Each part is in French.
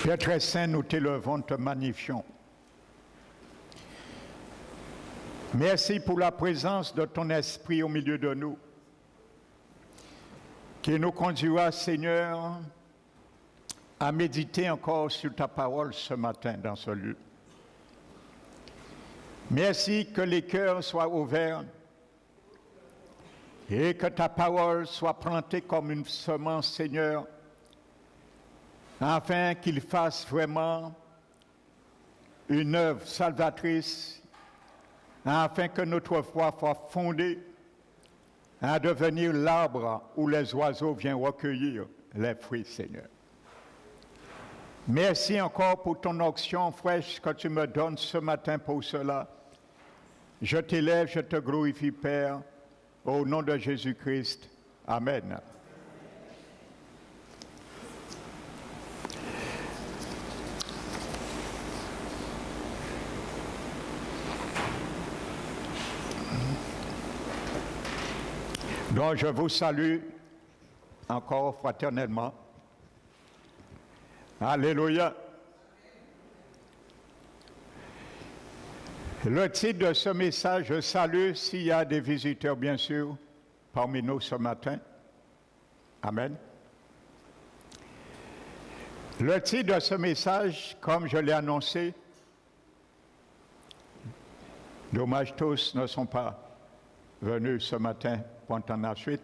Père très saint, nous t'élevons, te magnifions. Merci pour la présence de ton esprit au milieu de nous, qui nous conduira, Seigneur, à méditer encore sur ta parole ce matin dans ce lieu. Merci que les cœurs soient ouverts et que ta parole soit plantée comme une semence, Seigneur, afin qu'il fasse vraiment une œuvre salvatrice, afin que notre foi soit fondée à devenir l'arbre où les oiseaux viennent recueillir les fruits, Seigneur. Merci encore pour ton onction fraîche que tu me donnes ce matin pour cela. Je t'élève, je te glorifie, Père, au nom de Jésus-Christ. Amen. Donc, je vous salue encore fraternellement. Alléluia. Le titre de ce message, je salue s'il y a des visiteurs, bien sûr, parmi nous ce matin. Amen. Le titre de ce message, comme je l'ai annoncé, dommage tous ne sont pas venus ce matin pour entendre la suite.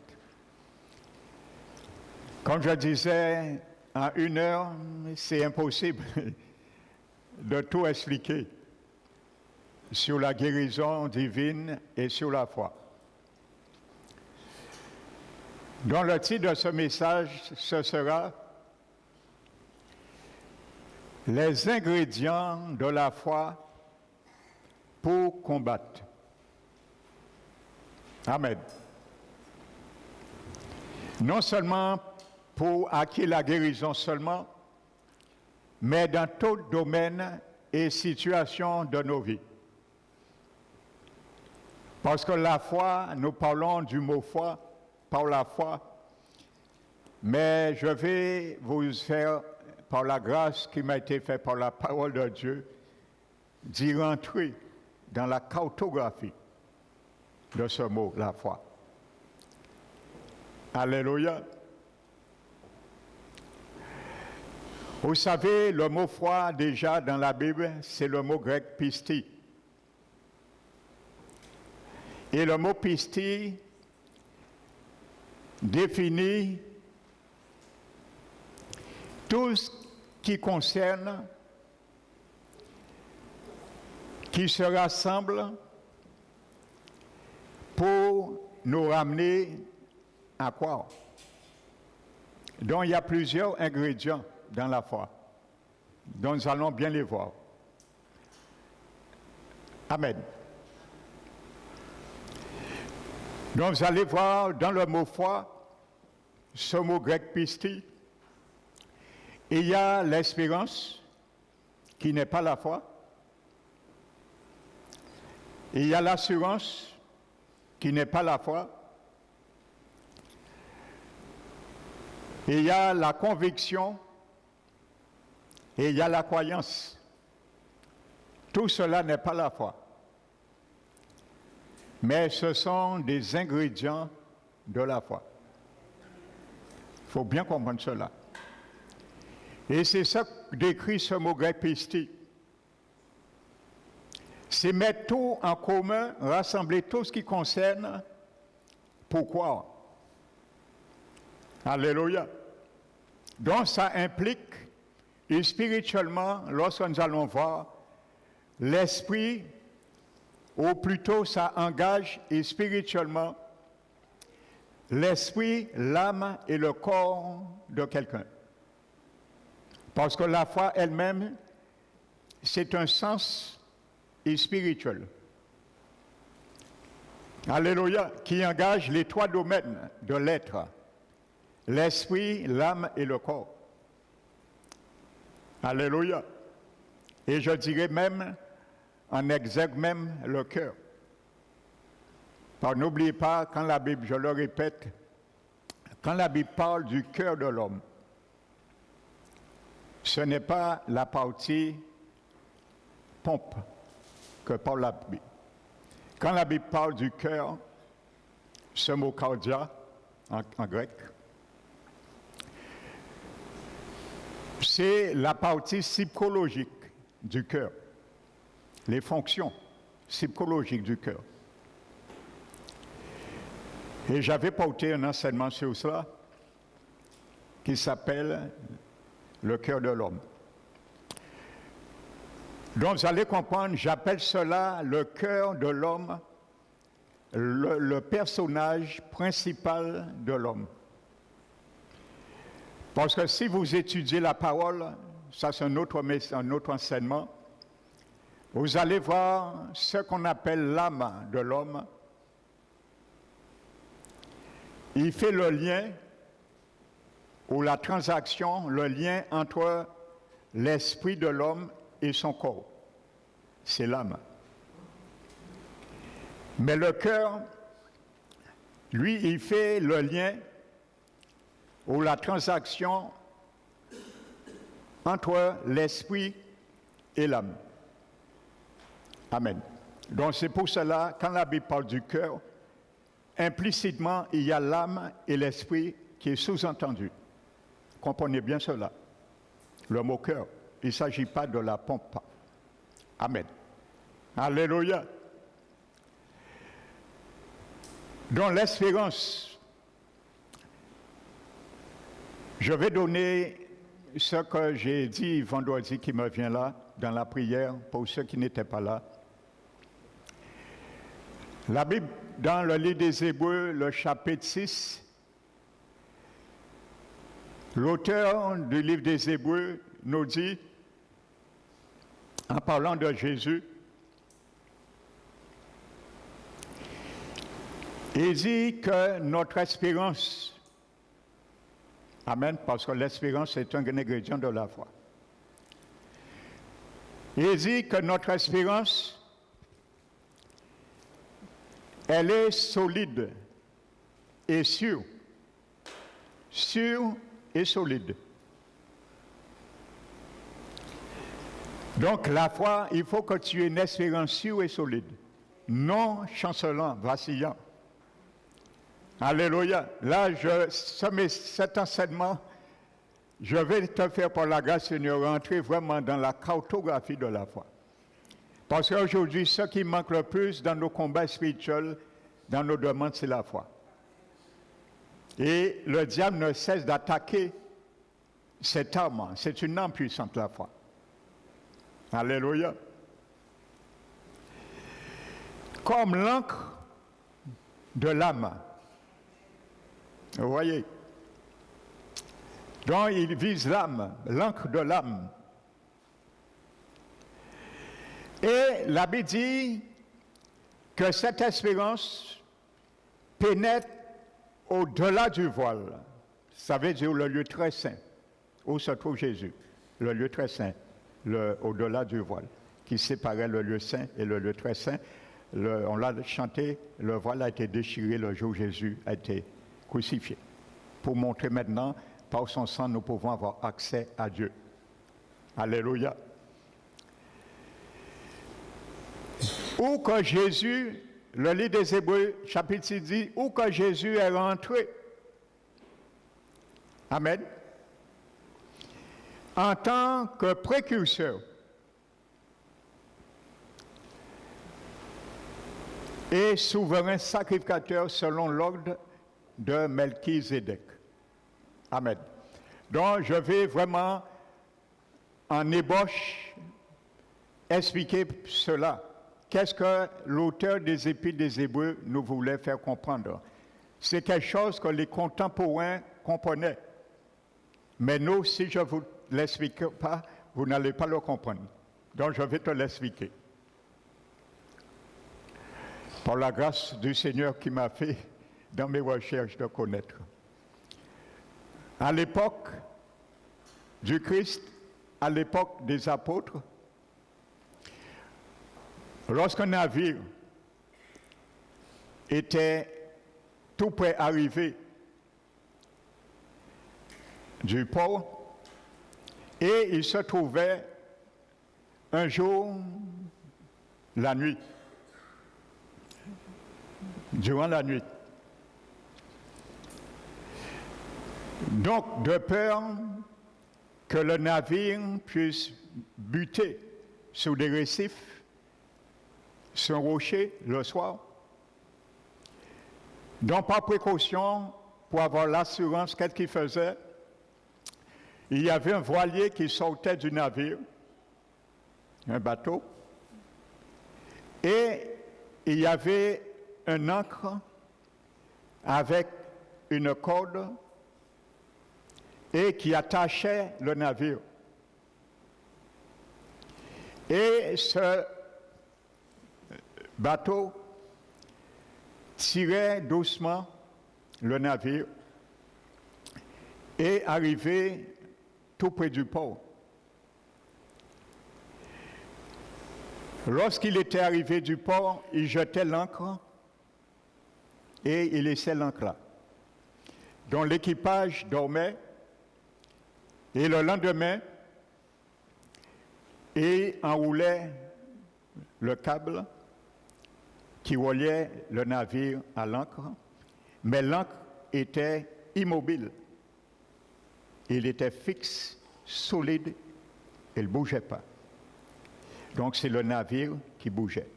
Comme je disais, en 1 heure, c'est impossible de tout expliquer sur la guérison divine et sur la foi. Donc le titre de ce message, ce sera « Les ingrédients de la foi pour combattre ». Amen. Non seulement pour acquérir la guérison seulement, mais dans tout domaine et situation de nos vies. Parce que la foi, nous parlons du mot foi, par la foi, mais je vais vous faire, par la grâce qui m'a été faite par la parole de Dieu, d'y rentrer dans la cartographie de ce mot, la foi. Alléluia. Vous savez, le mot foi, déjà dans la Bible, c'est le mot grec pistis. Et le mot pistis définit tout ce qui concerne, qui se rassemble pour nous ramener à croire. Donc il y a plusieurs ingrédients dans la foi. Donc nous allons bien les voir. Amen. Donc vous allez voir dans le mot foi, ce mot grec pistis, il y a l'espérance qui n'est pas la foi. Il y a l'assurance qui n'est pas la foi. Il y a la conviction et il y a la croyance. Tout cela n'est pas la foi. Mais ce sont des ingrédients de la foi. Il faut bien comprendre cela. Et c'est ça que décrit ce mot grec pistis. C'est mettre tout en commun, rassembler tout ce qui concerne pour croire. Alléluia. Donc ça implique, et spirituellement, lorsque nous allons voir, l'esprit, ou plutôt ça engage, et spirituellement, l'esprit, l'âme et le corps de quelqu'un. Parce que la foi elle-même, c'est un sens spirituel. Alléluia, qui engage les 3 domaines de l'être. L'esprit, l'âme et le corps. Alléluia. Et je dirais même, en exergue même le cœur. N'oubliez pas, quand la Bible, je le répète, quand la Bible parle du cœur de l'homme, ce n'est pas la partie pompe que Paul a pris. Quand la Bible parle du cœur, ce mot cardia en grec, c'est la partie psychologique du cœur, les fonctions psychologiques du cœur. Et j'avais porté un enseignement sur cela qui s'appelle le cœur de l'homme. Donc vous allez comprendre, j'appelle cela le cœur de l'homme, le personnage principal de l'homme. Parce que si vous étudiez la parole, ça c'est un autre enseignement, vous allez voir ce qu'on appelle l'âme de l'homme. Il fait le lien ou la transaction, le lien entre l'esprit de l'homme et son corps. C'est l'âme. Mais le cœur, lui, il fait le lien ou la transaction entre l'esprit et l'âme. Amen. Donc c'est pour cela, quand la Bible parle du cœur, implicitement, il y a l'âme et l'esprit qui est sous-entendu. Comprenez bien cela. Le mot cœur, il ne s'agit pas de la pompe. Amen. Alléluia. Dans l'espérance, je vais donner ce que j'ai dit vendredi qui me vient là, dans la prière, pour ceux qui n'étaient pas là. La Bible, dans le livre des Hébreux, le chapitre 6, l'auteur du livre des Hébreux nous dit, en parlant de Jésus, il dit que notre espérance, amen, parce que l'espérance est un ingrédient de la foi. Il dit que notre espérance, elle est solide et sûre. Sûre et solide. Donc la foi, il faut que tu aies une espérance sûre et solide. Non chancelant, vacillant. Alléluia. Là, cet enseignement, je vais te faire par la grâce Seigneur rentrer vraiment dans la cartographie de la foi. Parce qu'aujourd'hui, ce qui manque le plus dans nos combats spirituels, dans nos demandes, c'est la foi. Et le diable ne cesse d'attaquer cette arme. C'est une arme puissante, la foi. Alléluia. Comme l'encre de l'âme. Vous voyez? Donc, il vise l'âme, l'encre de l'âme. Et la Bible dit que cette espérance pénètre au-delà du voile. Ça veut dire le lieu très saint, où se trouve Jésus. Le lieu très saint, au-delà du voile, qui séparait le lieu saint et le lieu très saint. On l'a chanté, le voile a été déchiré le jour où Jésus a été crucifié. Pour montrer maintenant, par son sang, nous pouvons avoir accès à Dieu. Alléluia. Où que Jésus, le livre des Hébreux, chapitre 6 dit, où que Jésus est rentré. Amen. En tant que précurseur et souverain sacrificateur selon l'ordre de Melchizedek. Amen. Donc, je vais vraiment en ébauche expliquer cela. Qu'est-ce que l'auteur des Épîtres des Hébreux nous voulait faire comprendre? C'est quelque chose que les contemporains comprenaient. Mais nous, si je ne vous l'explique pas, vous n'allez pas le comprendre. Donc, je vais te l'expliquer. Par la grâce du Seigneur qui m'a fait dans mes recherches de connaître. À l'époque du Christ, à l'époque des apôtres, lorsqu'un navire était tout près d'arriver du port, Et il se trouvait un jour, la nuit, durant la nuit. Donc, de peur que le navire puisse buter sur des récifs, sur un rocher le soir, donc par précaution, pour avoir l'assurance, qu'est-ce qu'il faisait? Il y avait un voilier qui sortait du navire, un bateau, et il y avait un ancre avec une corde et qui attachait le navire. Et ce bateau tirait doucement le navire et arrivait tout près du port. Lorsqu'il était arrivé du port, il jetait l'ancre et il laissait l'ancre là. Donc l'équipage dormait et le lendemain, il enroulait le câble qui reliait le navire à l'ancre, mais l'ancre était immobile. Il était fixe, solide, il ne bougeait pas. Donc c'est le navire qui bougeait.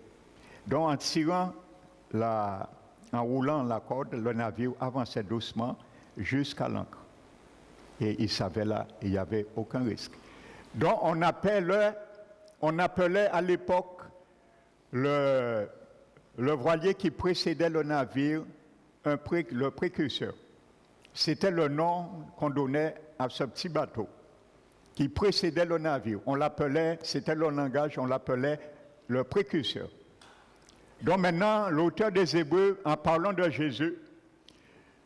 Donc en tirant, en roulant la corde, le navire avançait doucement jusqu'à l'ancre. Et il savait là, il n'y avait aucun risque. Donc on appelait à l'époque le voilier qui précédait le navire le précurseur. C'était le nom qu'on donnait à ce petit bateau qui précédait le navire. On l'appelait, c'était le langage, on l'appelait le précurseur. Donc maintenant, l'auteur des Hébreux, en parlant de Jésus,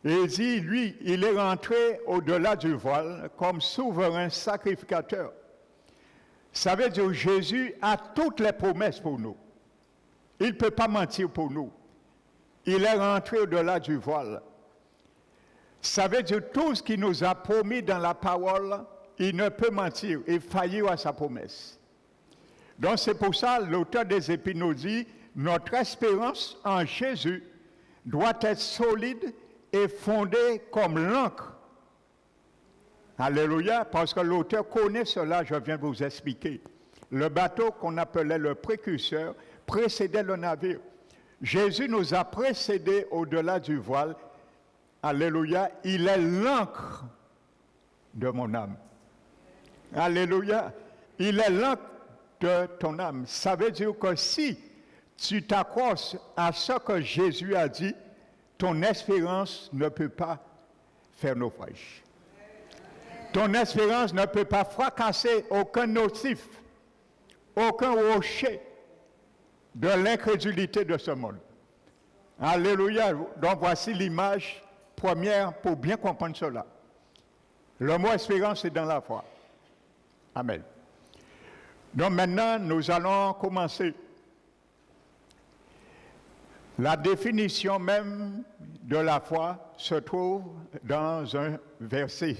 il dit, lui, il est rentré au-delà du voile comme souverain sacrificateur. Ça veut dire que Jésus a toutes les promesses pour nous. Il ne peut pas mentir pour nous. Il est rentré au-delà du voile. Ça veut dire que tout ce qu'il nous a promis dans la parole, il ne peut mentir et faillir à sa promesse. Donc c'est pour ça l'auteur des Épîtres nous dit, notre espérance en Jésus doit être solide et fondée comme l'ancre. Alléluia, parce que l'auteur connaît cela, je viens de vous expliquer. Le bateau qu'on appelait le précurseur précédait le navire. Jésus nous a précédés au-delà du voile. Alléluia, il est l'ancre de mon âme. Alléluia, il est l'ancre de ton âme. Ça veut dire que si tu t'accroches à ce que Jésus a dit, ton espérance ne peut pas faire naufrage. Ton espérance ne peut pas fracasser aucun notif, aucun rocher de l'incrédulité de ce monde. Alléluia. Donc voici l'image première pour bien comprendre cela. Le mot espérance est dans la foi. Amen. Donc maintenant, nous allons commencer. La définition même de la foi se trouve dans un verset.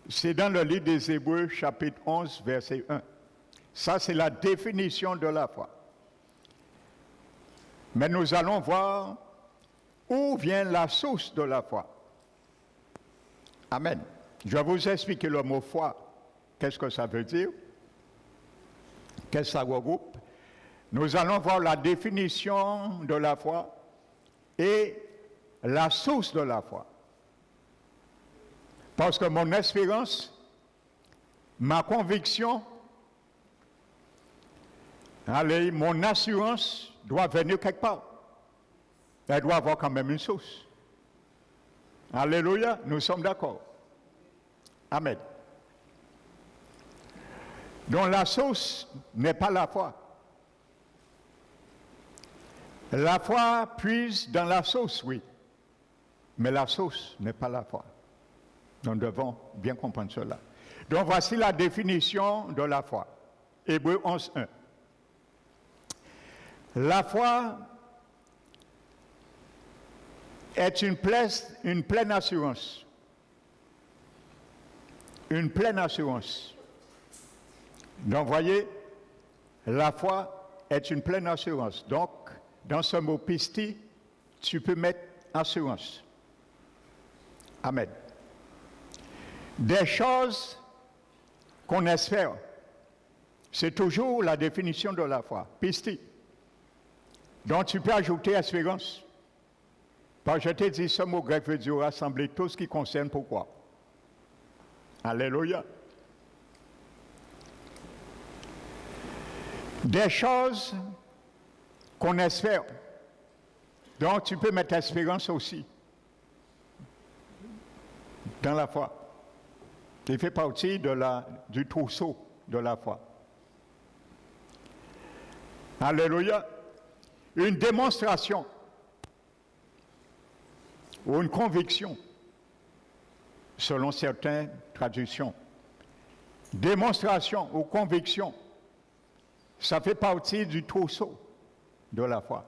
C'est dans le livre des Hébreux, chapitre 11, verset 1. Ça, c'est la définition de la foi. Mais nous allons voir où vient la source de la foi. Amen. Je vais vous expliquer le mot foi. Qu'est-ce que ça veut dire? Qu'est-ce que ça regroupe? Nous allons voir la définition de la foi et la source de la foi. Parce que mon espérance, ma conviction, allez, mon assurance doit venir quelque part. Elle doit avoir quand même une source. Alléluia, nous sommes d'accord. Amen. Donc la source n'est pas la foi. La foi puise dans la source, oui. Mais la source n'est pas la foi. Nous devons bien comprendre cela. Donc voici la définition de la foi. Hébreux 11.1. La foi est une pleine assurance. une pleine assurance. Donc, voyez, la foi est une pleine assurance. Donc, dans ce mot pisti, tu peux mettre assurance. Amen. Des choses qu'on espère. C'est toujours la définition de la foi. Pisti. Donc, tu peux ajouter espérance. Parce que je t'ai dit, ce mot grec veut dire rassembler tout ce qui concerne pourquoi. Alléluia. Des choses qu'on espère. Donc, tu peux mettre espérance aussi dans la foi. Il fait partie du trousseau de la foi. Alléluia. Une démonstration ou une conviction, selon certaines traductions. Démonstration ou conviction, ça fait partie du trousseau de la foi.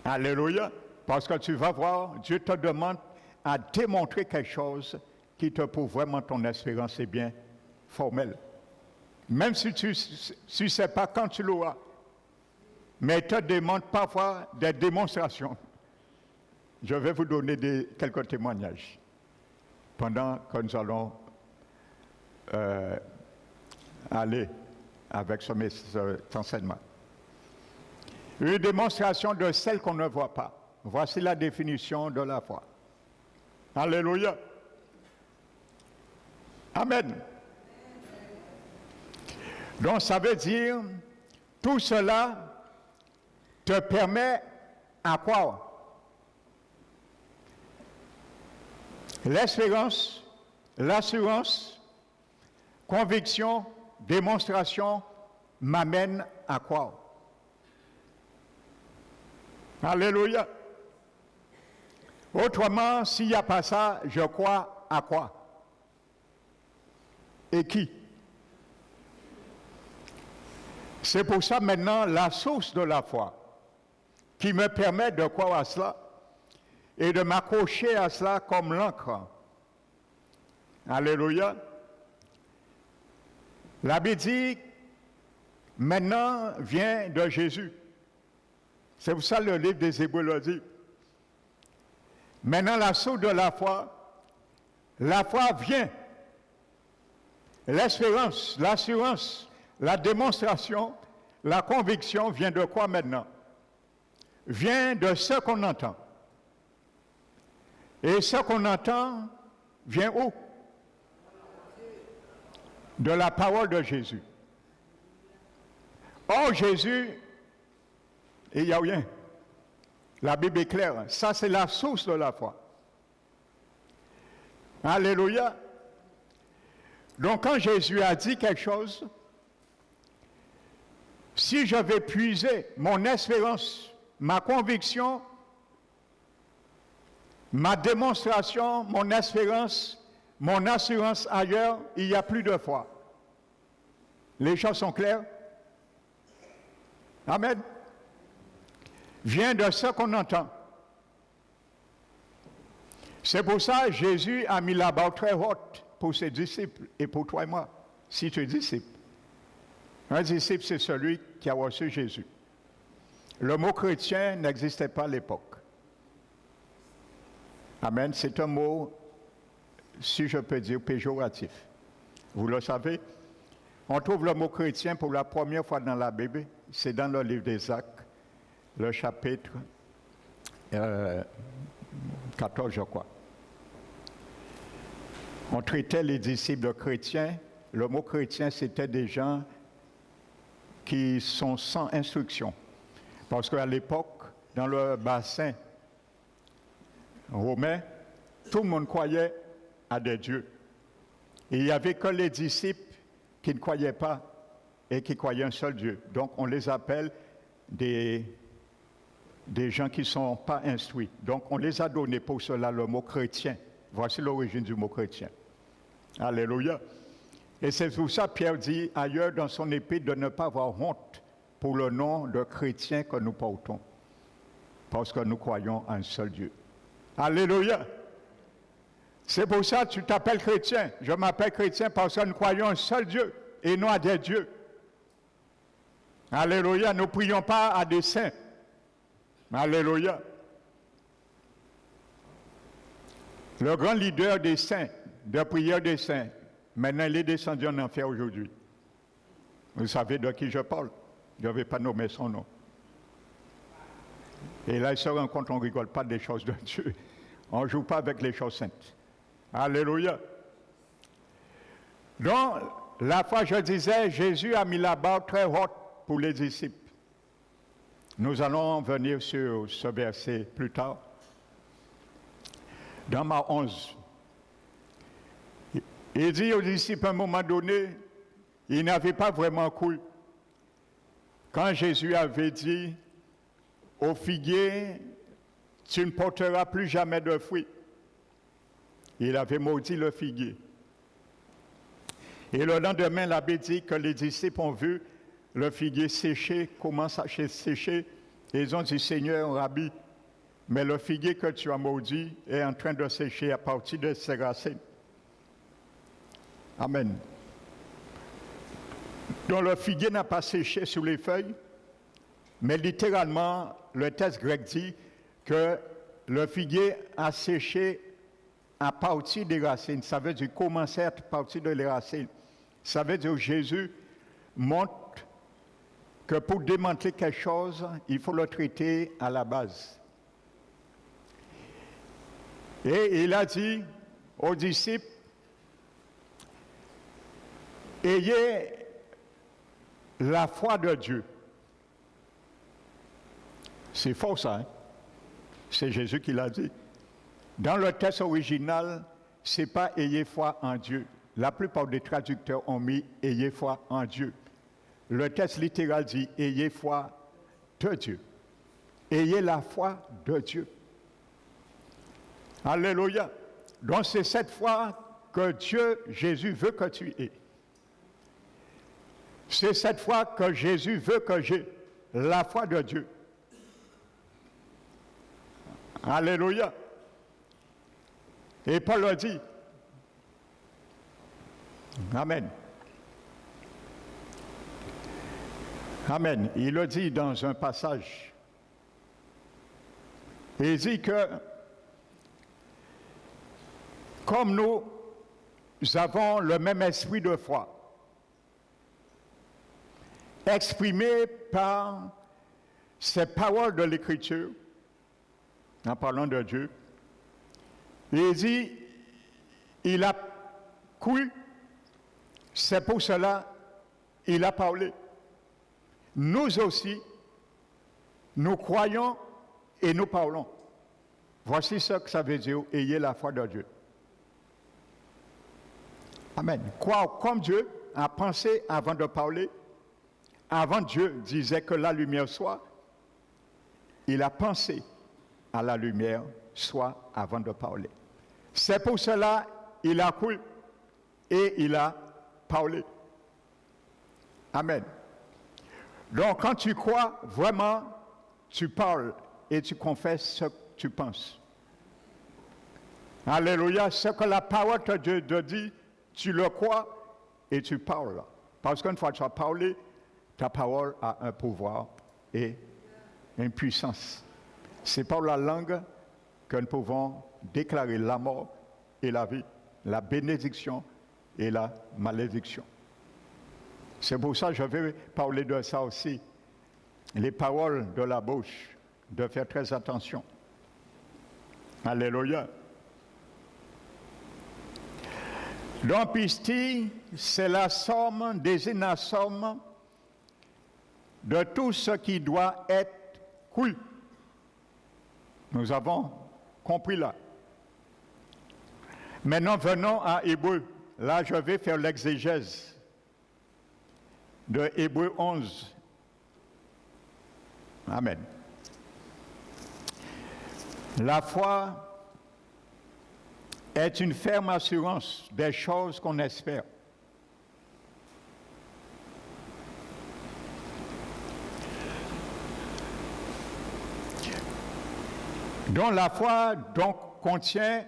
Alléluia. Parce que tu vas voir, Dieu te demande à démontrer quelque chose qui te prouve vraiment ton espérance est bien formelle. Même si tu ne sais pas quand tu l'auras. Mais il te demande parfois des démonstrations. Je vais vous donner quelques témoignages pendant que nous allons aller avec cet enseignement. Une démonstration de celle qu'on ne voit pas. Voici la définition de la foi. Alléluia. Amen. Donc ça veut dire, tout cela te permet à croire. L'espérance, l'assurance, conviction, démonstration m'amènent à croire. Alléluia. Autrement, s'il n'y a pas ça, je crois à quoi? Et qui? C'est pour ça maintenant la source de la foi qui me permet de croire à cela et de m'accrocher à cela comme l'encre. Alléluia. La Bible dit, maintenant vient de Jésus. C'est pour ça que le livre des Hébreux le dit. Maintenant la source de la foi vient. L'espérance, l'assurance, la démonstration, la conviction vient de quoi maintenant? Vient de ce qu'on entend. Et ce qu'on entend vient où? De la parole de Jésus. Or, Jésus, il n'y a rien. La Bible est claire. Ça, c'est la source de la foi. Alléluia. Donc, quand Jésus a dit quelque chose, si je vais puiser mon espérance, ma conviction, ma démonstration, mon espérance, mon assurance ailleurs, il n'y a plus de foi. Les choses sont claires? Amen. Vient de ce qu'on entend. C'est pour ça que Jésus a mis la barre très haute pour ses disciples et pour toi et moi, si tu es disciple. Un disciple, c'est celui qui a reçu Jésus. Le mot chrétien n'existait pas à l'époque. Amen. C'est un mot, si je peux dire, péjoratif. Vous le savez, on trouve le mot chrétien pour la première fois dans la Bible. C'est dans le livre des Actes, le chapitre 14, je crois. On traitait les disciples de chrétiens. Le mot chrétien, c'était des gens qui sont sans instruction. Parce qu'à l'époque, dans le bassin romain, tout le monde croyait à des dieux. Et il n'y avait que les disciples qui ne croyaient pas et qui croyaient un seul Dieu. Donc on les appelle des gens qui ne sont pas instruits. Donc on les a donné pour cela le mot chrétien. Voici l'origine du mot chrétien. Alléluia. Et c'est pour ça que Pierre dit ailleurs dans son épître de ne pas avoir honte pour le nom de chrétien que nous portons. Parce que nous croyons en un seul Dieu. Alléluia. C'est pour ça que tu t'appelles chrétien. Je m'appelle chrétien parce que nous croyons un seul Dieu et non à des dieux. Alléluia, nous ne prions pas à des saints. Alléluia. Le grand leader des saints, de prière des saints, maintenant il est descendu en enfer aujourd'hui. Vous savez de qui je parle. Je ne vais pas nommer son nom. Et là, il se rend compte qu'on ne rigole pas des choses de Dieu. On ne joue pas avec les choses saintes. Alléluia. Donc, la fois je disais, Jésus a mis la barre très haute pour les disciples. Nous allons venir sur ce verset plus tard. Dans Marc 11, il dit aux disciples à un moment donné, ils n'avaient pas vraiment cru. Quand Jésus avait dit au figuier, tu ne porteras plus jamais de fruits. Il avait maudit le figuier. Et le lendemain, l'abbé dit que les disciples ont vu le figuier sécher, commence à sécher. Et ils ont dit, Seigneur, Rabbi, mais le figuier que tu as maudit est en train de sécher à partir de ses racines. Amen. Donc le figuier n'a pas séché sous les feuilles, mais littéralement, le texte grec dit que le figuier a séché à partir des racines. Ça veut dire commencer à partir des racines. Ça veut dire que Jésus montre que pour démanteler quelque chose, il faut le traiter à la base. Et il a dit aux disciples, ayez la foi de Dieu. C'est faux ça, hein? C'est Jésus qui l'a dit. Dans le texte original, ce n'est pas ayez foi en Dieu. La plupart des traducteurs ont mis ayez foi en Dieu. Le texte littéral dit ayez foi de Dieu. Ayez la foi de Dieu. Alléluia. Donc c'est cette foi que Dieu, Jésus veut que tu aies. C'est cette foi que Jésus veut que j'ai. La foi de Dieu. Alléluia. Et Paul le dit. Amen. Amen. Il le dit dans un passage. Il dit que comme nous avons le même esprit de foi, exprimé par ces paroles de l'Écriture, en parlant de Dieu, il dit, il a cru, c'est pour cela il a parlé. Nous aussi, nous croyons et nous parlons. Voici ce que ça veut dire, ayez la foi de Dieu. Amen. Croire comme Dieu a pensé avant de parler. Avant Dieu disait que la lumière soit, il a pensé à la lumière soit avant de parler. C'est pour cela il a cru et il a parlé. Amen. Donc quand tu crois, vraiment, tu parles et tu confesses ce que tu penses. Alléluia. Ce que la parole de Dieu te dit, tu le crois et tu parles. Parce qu'une fois que tu as parlé, ta parole a un pouvoir et une puissance. C'est par la langue que nous pouvons déclarer la mort et la vie, la bénédiction et la malédiction. C'est pour ça que je vais parler de ça aussi. Les paroles de la bouche, de faire très attention. Alléluia. Donc, pistis, c'est la somme, désigne la somme de tout ce qui doit être cru. Nous avons compris là. Maintenant, venons à Hébreu. Là, je vais faire l'exégèse de Hébreu 11. Amen. La foi est une ferme assurance des choses qu'on espère. Donc la foi donc contient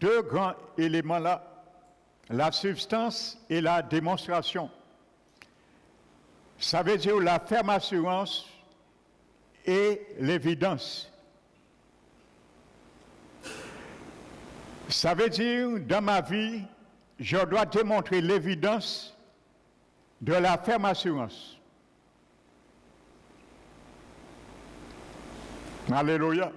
deux grands éléments là, la substance et la démonstration. Ça veut dire la ferme assurance et l'évidence. Ça veut dire, dans ma vie, je dois démontrer l'évidence de la ferme assurance. Alléluia.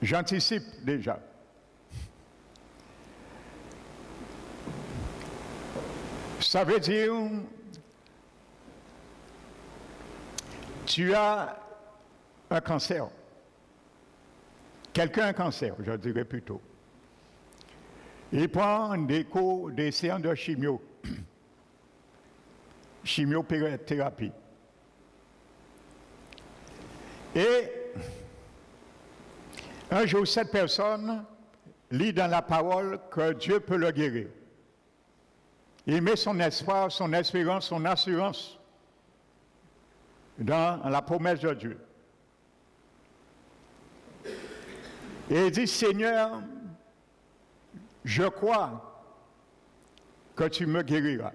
J'anticipe déjà. Ça veut dire, tu as un cancer. Quelqu'un a un cancer, je dirais plutôt. Il prend des cours, des séances de chimiothérapie. Et un jour, cette personne lit dans la parole que Dieu peut le guérir. Il met son espoir, son espérance, son assurance dans la promesse de Dieu. Et il dit, Seigneur, je crois que tu me guériras.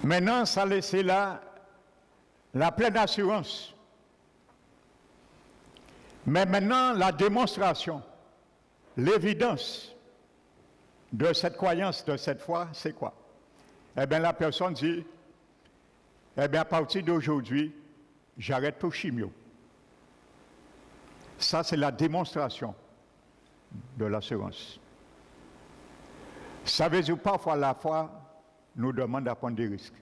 Maintenant, ça laisse là la pleine assurance. Mais maintenant, la démonstration, l'évidence de cette croyance, de cette foi, c'est quoi? Eh bien, la personne dit, eh bien, à partir d'aujourd'hui, j'arrête tout chimio. Ça, c'est la démonstration de l'assurance. Ça veut dire parfois la foi nous demande à prendre des risques.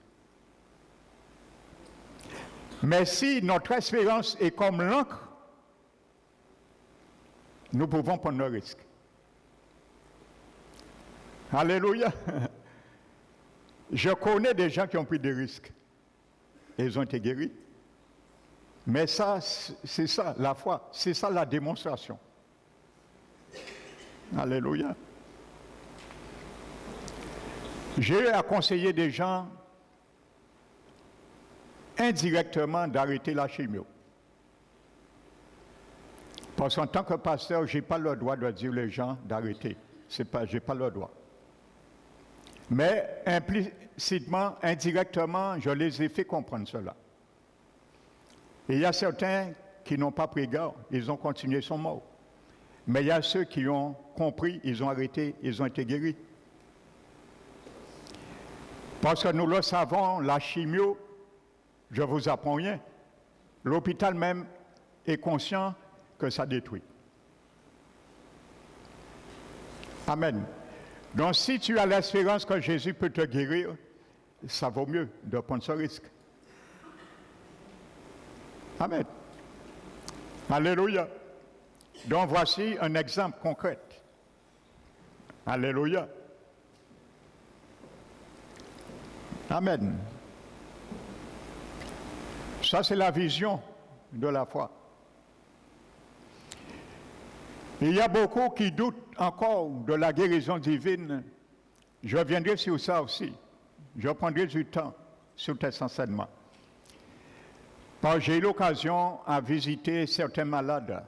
Mais si notre espérance est comme l'encre, nous pouvons prendre nos risques. Alléluia. Je connais des gens qui ont pris des risques. Et ils ont été guéris. Mais ça, c'est ça, la foi. C'est ça la démonstration. Alléluia. J'ai eu à conseiller des gens indirectement d'arrêter la chimio. Parce qu'en tant que pasteur, je n'ai pas le droit de dire aux gens d'arrêter. Je n'ai pas le droit. Mais implicitement, indirectement, je les ai fait comprendre cela. Et il y a certains qui n'ont pas pris garde, ils ont continué, sont morts. Mais il y a ceux qui ont compris, ils ont arrêté, ils ont été guéris. Parce que nous le savons, la chimio, je ne vous apprends rien. L'hôpital même est conscient que ça détruit. Amen. Donc si tu as l'espérance que Jésus peut te guérir, ça vaut mieux de prendre ce risque. Amen. Alléluia. Donc voici un exemple concret. Alléluia. Amen. Ça, c'est la vision de la foi. Il y a beaucoup qui doutent encore de la guérison divine. Je reviendrai sur ça aussi. Je prendrai du temps sur tes enseignements. J'ai eu l'occasion à visiter certains malades.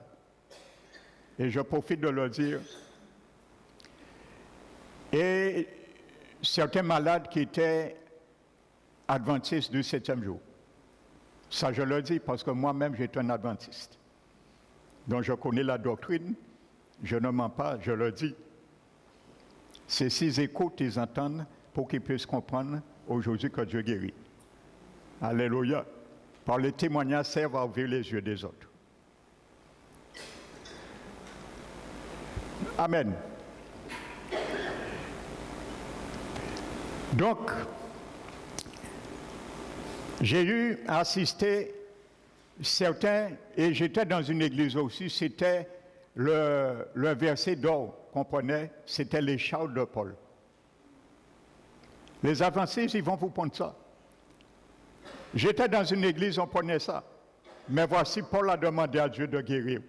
Et je profite de le dire. Et certains malades qui étaient adventistes du 7e jour. Ça, je le dis parce que moi-même, j'étais un adventiste. Donc, je connais la doctrine. Je ne mens pas, je le dis. C'est s'ils écoutent, ils entendent pour qu'ils puissent comprendre aujourd'hui que Dieu guérit. Alléluia. Par les témoignages servent à ouvrir les yeux des autres. Amen. Donc, j'ai eu à assister certains, et j'étais dans une église aussi, c'était le verset d'or qu'on prenait, c'était les charles de Paul. Les adventistes, ils vont vous prendre ça. J'étais dans une église, on prenait ça. Mais voici, Paul a demandé à Dieu de guérir.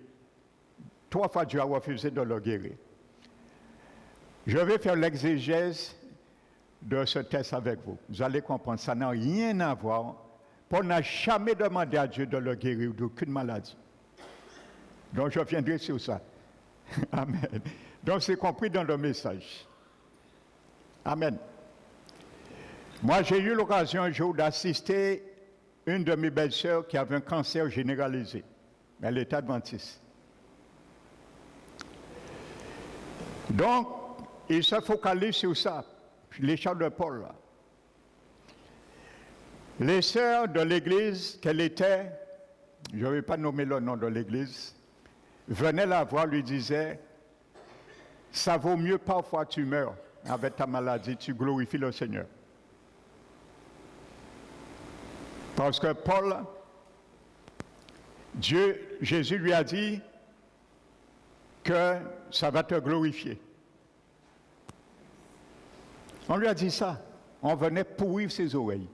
3 fois, Dieu a refusé de le guérir. Je vais faire l'exégèse de ce texte avec vous. Vous allez comprendre, ça n'a rien à voir Paul n'a jamais demandé à Dieu de le guérir d'aucune maladie. Donc je viendrai sur ça. Amen. Donc c'est compris dans le message. Amen. Moi j'ai eu l'occasion un jour d'assister une de mes belles-sœurs qui avait un cancer généralisé. Elle était adventiste. Donc, il se focalise sur ça, l'écharpe de Paul. Là. Les sœurs de l'église qu'elle était, je ne vais pas nommer le nom de l'église, venaient la voir, lui disaient, ça vaut mieux parfois tu meurs avec ta maladie, tu glorifies le Seigneur. Parce que Paul, Jésus lui a dit que ça va te glorifier. On lui a dit ça. On venait pourrir ses oreilles,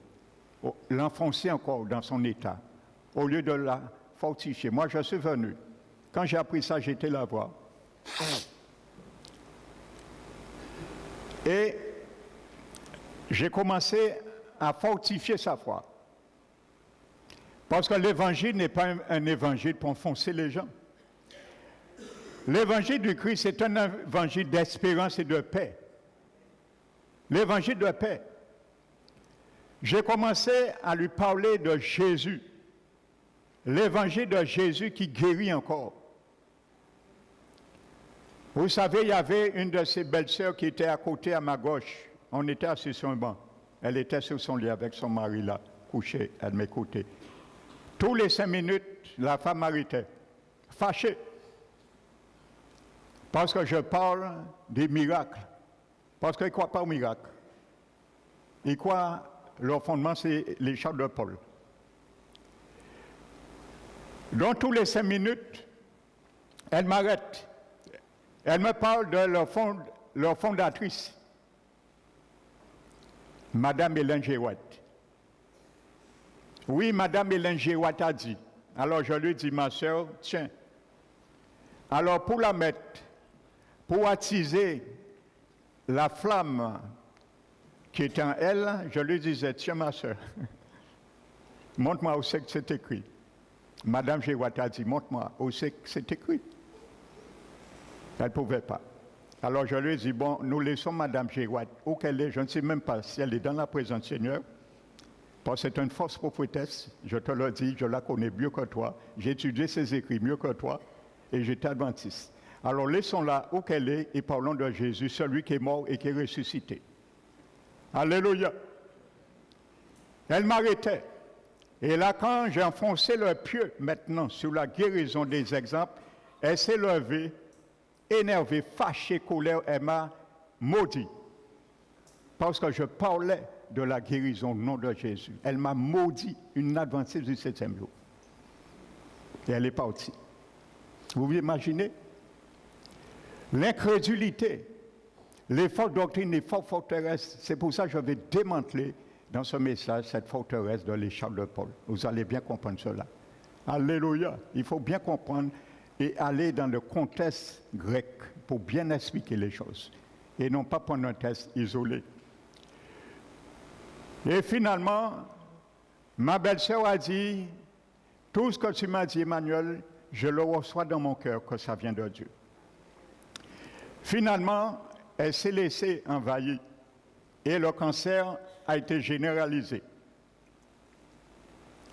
l'enfoncer encore dans son état, au lieu de la fortifier. Moi, je suis venu. Quand j'ai appris ça, j'étais la voir. Et j'ai commencé à fortifier sa foi. Parce que l'évangile n'est pas un évangile pour enfoncer les gens. L'évangile du Christ, c'est un évangile d'espérance et de paix. L'évangile de paix. J'ai commencé à lui parler de Jésus. L'évangile de Jésus qui guérit encore. Vous savez, il y avait une de ses belles-sœurs qui était à côté, à ma gauche. On était assis sur un banc. Elle était sur son lit avec son mari là, couché à mes côtés. Tous les 5 minutes, la femme m'arrêtait, fâchée. Parce que je parle des miracles. Parce qu'ils ne croient pas aux miracles. Ils croient, leur fondement, c'est l'écharpe de Paul. Donc, tous les 5 minutes, elle m'arrête. Elle me parle de leur fondatrice, Madame Hélène Géouat. Oui, Madame Hélène Géouat a dit. Alors, je lui dis, ma soeur, tiens. Alors, pour la mettre, pour attiser la flamme qui est en elle, je lui disais, tiens ma soeur, montre-moi où c'est que c'est écrit. Madame Géouat a dit, montre-moi où c'est que c'est écrit. Elle ne pouvait pas. Alors je lui ai dit, bon, nous laissons Madame Géouat, où qu'elle est, je ne sais même pas si elle est dans la présence du Seigneur, parce que c'est une fausse prophétesse, je te le dis, je la connais mieux que toi, j'ai étudié ses écrits mieux que toi, et j'étais adventiste. Alors laissons-la où qu'elle est et parlons de Jésus, celui qui est mort et qui est ressuscité. Alléluia. Elle m'arrêtait. Et là, quand j'ai enfoncé le pieu maintenant sur la guérison des exemples, elle s'est levée, énervée, fâchée, colère, elle m'a maudit. Parce que je parlais de la guérison au nom de Jésus. Elle m'a maudit, une adventiste du 7e jour. Et elle est partie. Vous vous imaginez? L'incrédulité, les fausses doctrines, les fausses forteresses, c'est pour ça que je vais démanteler dans ce message cette forteresse de l'écharpe de Paul. Vous allez bien comprendre cela. Alléluia. Il faut bien comprendre et aller dans le contexte grec pour bien expliquer les choses et non pas prendre un texte isolé. Et finalement, ma belle-sœur a dit, tout ce que tu m'as dit, Emmanuel, je le reçois dans mon cœur que ça vient de Dieu. Finalement, elle s'est laissée envahir et le cancer a été généralisé.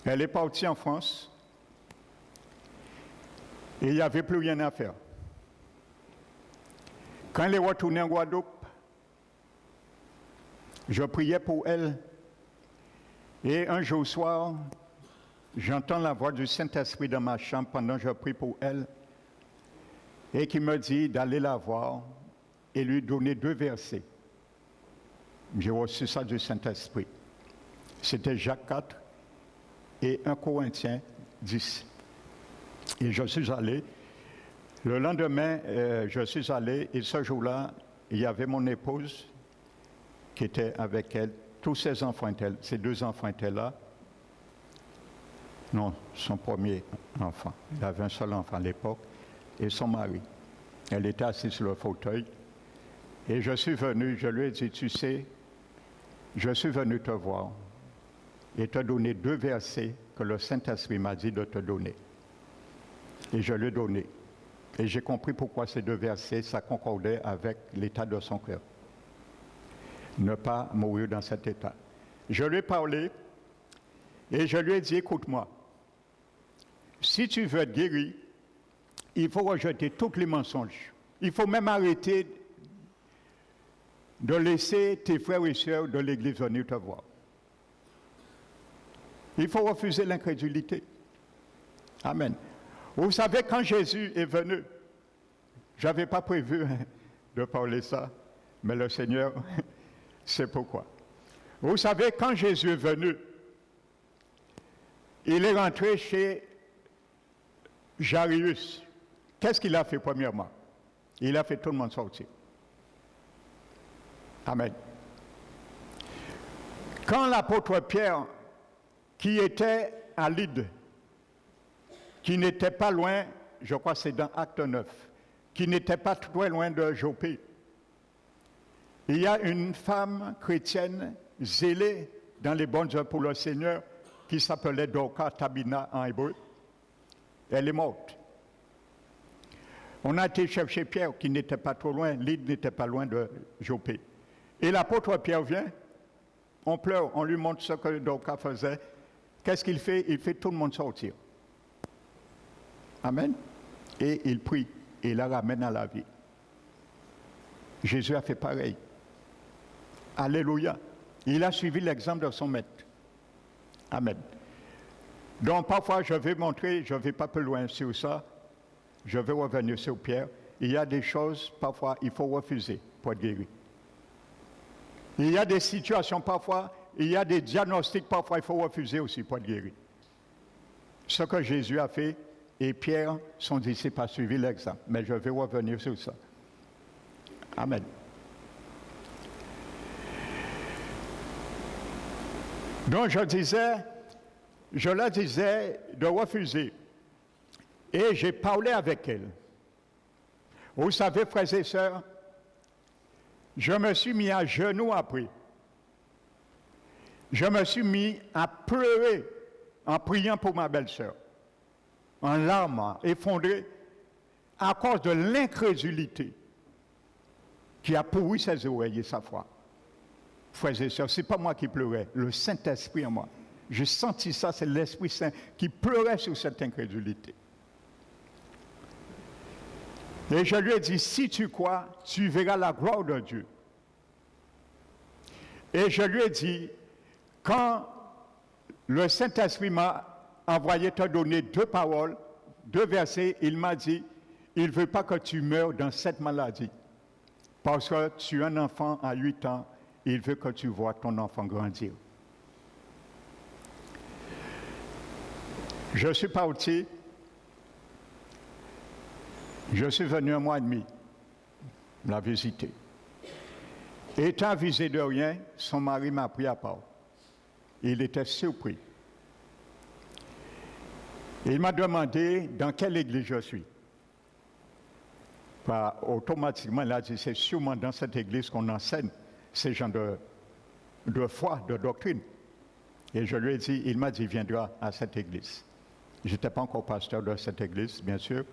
Elle est partie en France et il n'y avait plus rien à faire. Quand elle est retournée en Guadeloupe, je priais pour elle et un jour soir, j'entends la voix du Saint-Esprit dans ma chambre pendant que je prie pour elle et qui me dit d'aller la voir et lui donner 2 versets. J'ai reçu ça du Saint-Esprit. C'était Jacques 4 et 1 Corinthiens 10. Et je suis allé. Le lendemain, je suis allé et ce jour-là, il y avait mon épouse qui était avec elle. Tous ses enfants étaient, ses 2 enfants étaient là. Non, son premier enfant. Il avait un seul enfant à l'époque. Et son mari. Elle était assise sur le fauteuil. Et je suis venu, je lui ai dit, tu sais, je suis venu te voir et te donner 2 versets que le Saint-Esprit m'a dit de te donner. Et je lui ai donné. Et j'ai compris pourquoi ces 2 versets, ça concordait avec l'état de son cœur. Ne pas mourir dans cet état. Je lui ai parlé et je lui ai dit, écoute-moi, si tu veux être guéri, il faut rejeter tous les mensonges. Il faut même arrêter de laisser tes frères et sœurs de l'Église venir te voir. Il faut refuser l'incrédulité. Amen. Vous savez, quand Jésus est venu, je n'avais pas prévu de parler ça, mais le Seigneur sait pourquoi. Vous savez, quand Jésus est venu, il est rentré chez Jairus. Qu'est-ce qu'il a fait premièrement? Il a fait tout le monde sortir. Amen. Quand l'apôtre Pierre, qui était à Lyde, qui n'était pas loin, je crois que c'est dans Acte 9, qui n'était pas très loin de Jopé, il y a une femme chrétienne zélée dans les bonnes œuvres pour le Seigneur qui s'appelait Dorcas Tabina en hébreu. Elle est morte. On a été chercher Pierre qui n'était pas trop loin, Lyde n'était pas loin de Jopé. Et l'apôtre Pierre vient, on pleure, on lui montre ce que Dorcas faisait. Qu'est-ce qu'il fait? Il fait tout le monde sortir. Amen. Et il prie et la ramène à la vie. Jésus a fait pareil. Alléluia. Il a suivi l'exemple de son maître. Amen. Donc parfois je vais montrer, je ne vais pas plus loin sur ça, je vais revenir sur Pierre. Il y a des choses, parfois, il faut refuser pour être guéri. Il y a des situations, parfois, il y a des diagnostics, parfois, il faut refuser aussi pour être guéri. Ce que Jésus a fait, et Pierre, son disciple, a suivi l'exemple. Mais je vais revenir sur ça. Amen. Donc je leur disais de refuser. Et j'ai parlé avec elle. Vous savez, frères et sœurs, je me suis mis à genoux après. Je me suis mis à pleurer en priant pour ma belle-sœur, en larmes, effondré, à cause de l'incrédulité qui a pourri ses oreilles et sa foi. Frères et sœurs, ce n'est pas moi qui pleurais, le Saint-Esprit en moi. J'ai senti ça, c'est l'Esprit Saint qui pleurait sur cette incrédulité. Et je lui ai dit, si tu crois, tu verras la gloire de Dieu. Et je lui ai dit, quand le Saint-Esprit m'a envoyé te donner 2 paroles, 2 versets, il m'a dit, il ne veut pas que tu meurs dans cette maladie. Parce que tu es un enfant à 8 ans, il veut que tu vois ton enfant grandir. Je suis parti. Je suis venu 1 mois et demi la visiter. Étant avisé de rien, son mari m'a pris à part. Il était surpris. Il m'a demandé dans quelle église je suis. Automatiquement, il a dit, c'est sûrement dans cette église qu'on enseigne ces gens de foi, de doctrine. Et je lui ai dit, il m'a dit, viendra à cette église. Je n'étais pas encore pasteur de cette église, bien sûr.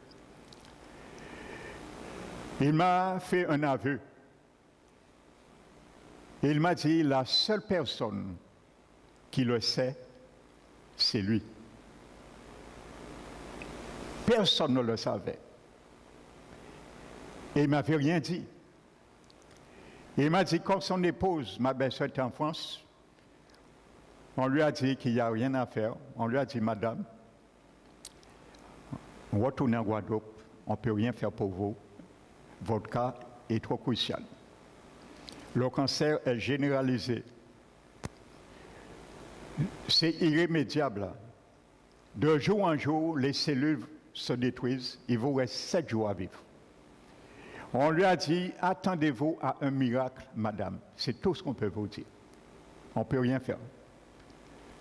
Il m'a fait un aveu. Il m'a dit, la seule personne qui le sait, c'est lui. Personne ne le savait. Et il ne m'avait rien dit. Il m'a dit, quand son épouse, ma belle-sœur, était en France, on lui a dit qu'il n'y a rien à faire. On lui a dit, madame, on retourne en Guadeloupe, on ne peut rien faire pour vous. Votre cas est trop crucial. Le cancer est généralisé. C'est irrémédiable. De jour en jour, les cellules se détruisent. Il vous reste 7 jours à vivre. On lui a dit, attendez-vous à un miracle, madame. C'est tout ce qu'on peut vous dire. On ne peut rien faire.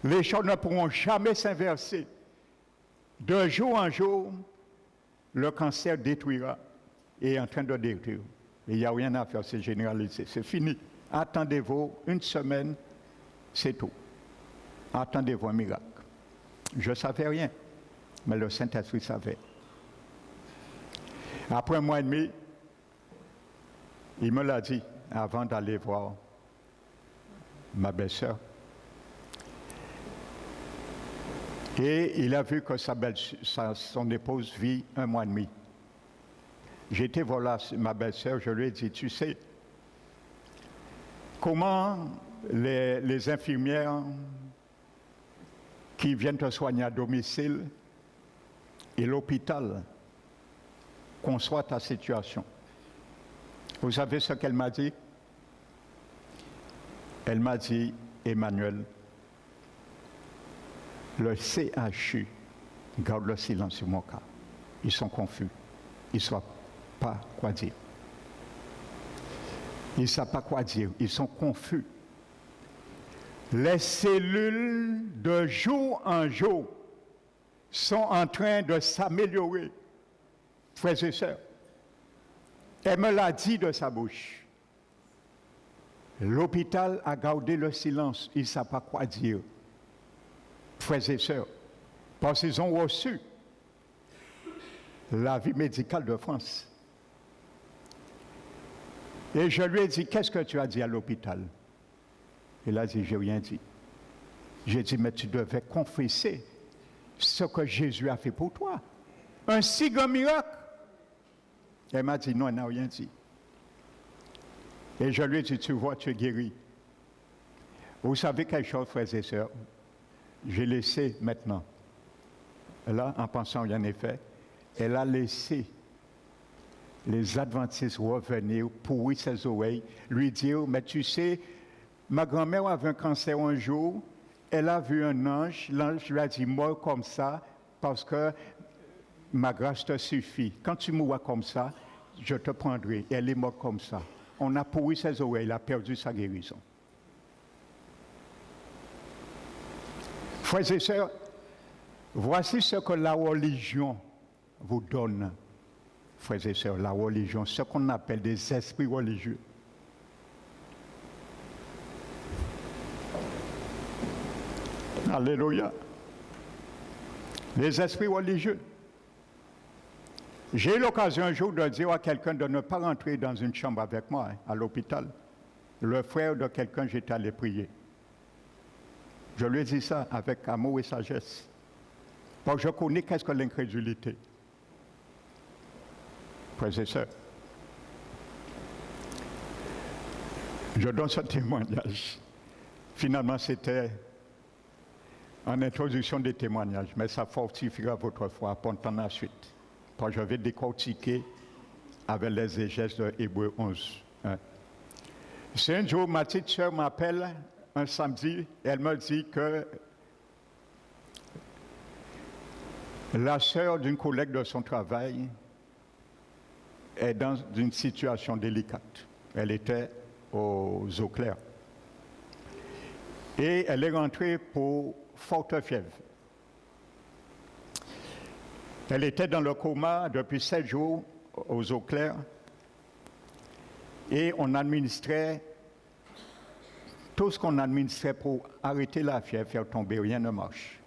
Les choses ne pourront jamais s'inverser. De jour en jour, le cancer détruira et est en train de détruire. Il n'y a rien à faire, c'est généralisé, c'est fini. Attendez-vous 1 semaine, c'est tout. Attendez-vous un miracle. Je ne savais rien, mais le Saint-Esprit savait. Après un mois et demi, il me l'a dit avant d'aller voir ma belle-sœur. Et il a vu que son épouse vit un mois et demi. J'ai été voir ma belle-sœur, je lui ai dit, tu sais, comment les infirmières qui viennent te soigner à domicile et l'hôpital conçoivent ta situation. Vous savez ce qu'elle m'a dit? Elle m'a dit, Emmanuel, le CHU garde le silence sur mon cas. Ils sont confus. Ils ne savent pas quoi dire. Ils ne savent pas quoi dire. Ils sont confus. Les cellules de jour en jour sont en train de s'améliorer, frères et sœurs. Elle me l'a dit de sa bouche. L'hôpital a gardé le silence. Ils ne savent pas quoi dire, frères et sœurs, parce qu'ils ont reçu l'avis médical de France. Et je lui ai dit, qu'est-ce que tu as dit à l'hôpital? Il a dit, je n'ai rien dit. J'ai dit, mais tu devais confesser ce que Jésus a fait pour toi. Un si grand miracle. Elle m'a dit, non, elle n'a rien dit. Et je lui ai dit, tu vois, tu es guéri. Vous savez quelque chose, frères et sœurs? J'ai laissé maintenant. Là, en pensant en effet, elle a laissé les adventistes revenir, pourrir ses oreilles, lui dire, mais tu sais, ma grand-mère avait un cancer un jour, elle a vu un ange, l'ange lui a dit, meurs comme ça, parce que ma grâce te suffit. Quand tu mourras comme ça, je te prendrai. Et elle est morte comme ça. On a pourri ses oreilles, elle a perdu sa guérison. Frères et sœurs, voici ce que la religion vous donne. Frères et sœurs, la religion, ce qu'on appelle des esprits religieux. Alléluia. Les esprits religieux. J'ai eu l'occasion un jour de dire à quelqu'un de ne pas rentrer dans une chambre avec moi, à l'hôpital. Le frère de quelqu'un, j'étais allé prier. Je lui ai dit ça avec amour et sagesse. Parce que je connais qu'est-ce que l'incrédulité. Frères et sœurs, je donne ce témoignage. Finalement, c'était en introduction des témoignages, mais ça fortifiera votre foi pendant la suite. Parce que je vais décortiquer avec les exégèses de Hébreux 11. C'est un jour, ma petite sœur m'appelle un samedi, elle me dit que la sœur d'une collègue de son travail est dans une situation délicate. Elle était aux eaux claires. Et elle est rentrée pour forte fièvre. Elle était dans le coma depuis 7 jours aux eaux claires. Et on administrait tout ce qu'on administrait pour arrêter la fièvre, faire tomber, rien ne marche.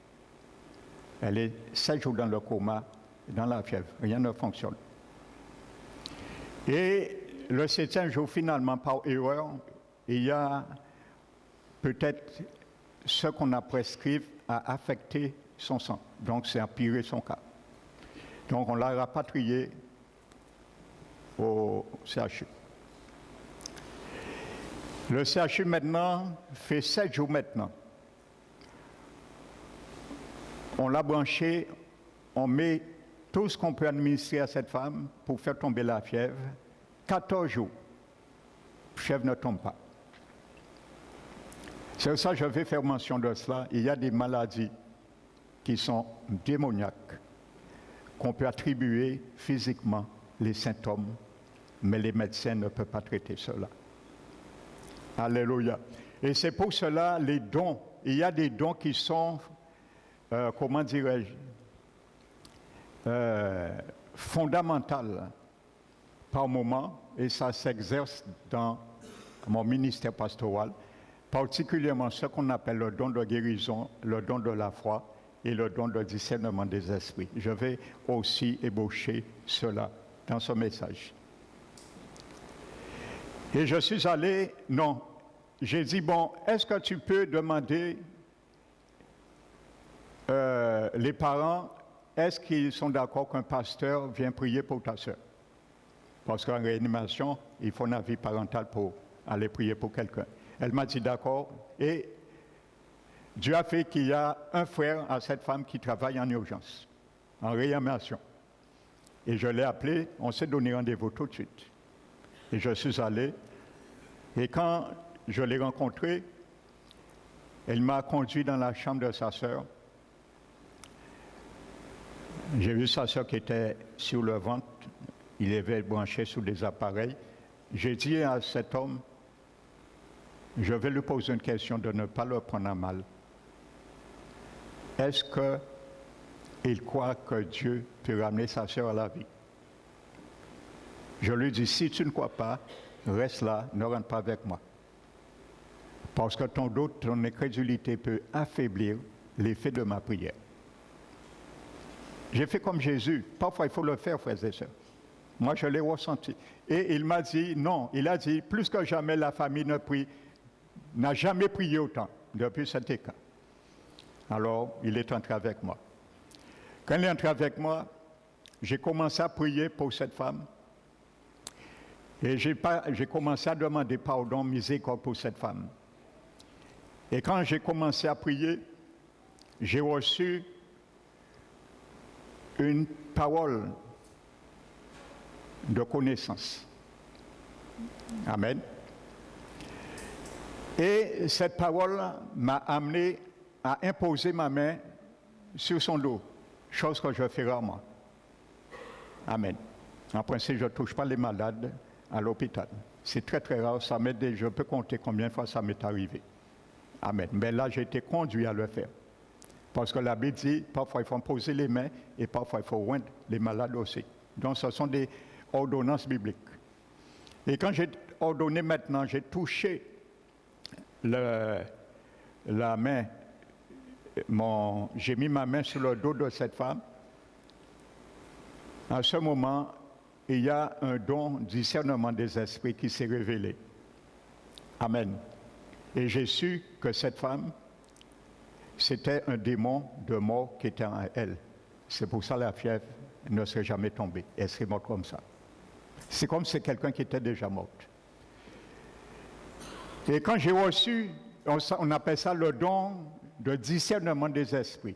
Elle est 7 jours dans le coma, dans la fièvre, rien ne fonctionne. Et le 7e jour, finalement, par erreur, il y a peut-être ce qu'on a prescrit à affecter son sang. Donc, c'est empirer son cas. Donc, on l'a rapatrié au CHU. Le CHU maintenant fait 7 jours maintenant. On l'a branché, on met tout ce qu'on peut administrer à cette femme pour faire tomber la fièvre. 14 jours, la fièvre ne tombe pas. C'est pour ça que je vais faire mention de cela. Il y a des maladies qui sont démoniaques, qu'on peut attribuer physiquement les symptômes, mais les médecins ne peuvent pas traiter cela. Alléluia. Et c'est pour cela les dons. Il y a des dons qui sont, comment dirais-je, fondamentaux par moment, et ça s'exerce dans mon ministère pastoral. particulièrement ce qu'on appelle le don de guérison, le don de la foi et le don de discernement des esprits. Je vais aussi ébaucher cela dans ce message. Et je suis allé, non, j'ai dit, bon, est-ce que tu peux demander les parents, est-ce qu'ils sont d'accord qu'un pasteur vienne prier pour ta soeur? Parce qu'en réanimation, il faut un avis parental pour aller prier pour quelqu'un. Elle m'a dit d'accord. Et Dieu a fait qu'il y a un frère à cette femme qui travaille en urgence, en réanimation. Et je l'ai appelé, on s'est donné rendez-vous tout de suite. Et je suis allé. Et quand je l'ai rencontré, elle m'a conduit dans la chambre de sa sœur. J'ai vu sa sœur qui était sur le ventre. Il avait branché sous des appareils. J'ai dit à cet homme, je vais lui poser une question de ne pas le prendre à mal. Est-ce qu'il croit que Dieu peut ramener sa sœur à la vie? Je lui dis, si tu ne crois pas, reste là, ne rentre pas avec moi. Parce que ton doute, ton incrédulité peut affaiblir l'effet de ma prière. J'ai fait comme Jésus. Parfois, il faut le faire, frères et sœurs. Moi, je l'ai ressenti. Et il m'a dit, non, il a dit, plus que jamais, la famille n'a jamais prié autant depuis cet écart. Alors, il est entré avec moi. Quand il est entré avec moi, j'ai commencé à prier pour cette femme. Et j'ai commencé à demander pardon, miséricorde pour cette femme. Et quand j'ai commencé à prier, j'ai reçu une parole de connaissance. Amen. Et cette parole m'a amené à imposer ma main sur son dos, chose que je fais rarement. Amen. En principe, je ne touche pas les malades à l'hôpital. C'est très très rare, je peux compter combien de fois ça m'est arrivé. Amen. Mais là, j'ai été conduit à le faire. Parce que la Bible dit, parfois il faut poser les mains et parfois il faut oindre les malades aussi. Donc ce sont des ordonnances bibliques. Et quand j'ai ordonné maintenant, j'ai touché la main, j'ai mis ma main sur le dos de cette femme. À ce moment, il y a un don discernement des esprits qui s'est révélé. Amen. Et j'ai su que cette femme, c'était un démon de mort qui était en elle. C'est pour ça que la fièvre ne serait jamais tombée. Elle serait morte comme ça. C'est comme si c'est quelqu'un qui était déjà mort. Et quand j'ai reçu, on appelle ça le don de discernement des esprits.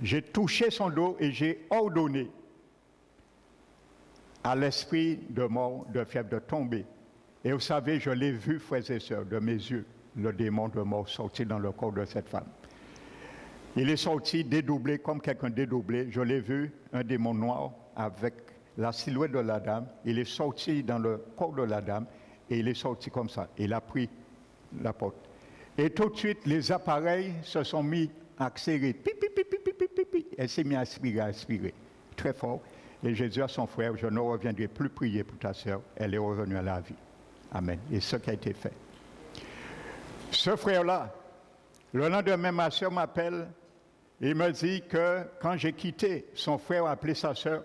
J'ai touché son dos et j'ai ordonné à l'esprit de mort, de fièvre, de tomber. Et vous savez, je l'ai vu, frères et sœurs, de mes yeux, le démon de mort sorti dans le corps de cette femme. Il est sorti dédoublé, comme quelqu'un dédoublé. Je l'ai vu, un démon noir avec la silhouette de la dame. Il est sorti dans le corps de la dame et il est sorti comme ça. Il a pris la porte. Et tout de suite, les appareils se sont mis à accélérer. Elle s'est mise à aspirer, très fort. Et j'ai dit à son frère, je ne reviendrai plus prier pour ta sœur. Elle est revenue à la vie. Amen. Et ce qui a été fait. Ce frère-là, le lendemain, ma sœur m'appelle et il me dit que quand j'ai quitté, son frère a appelé sa sœur.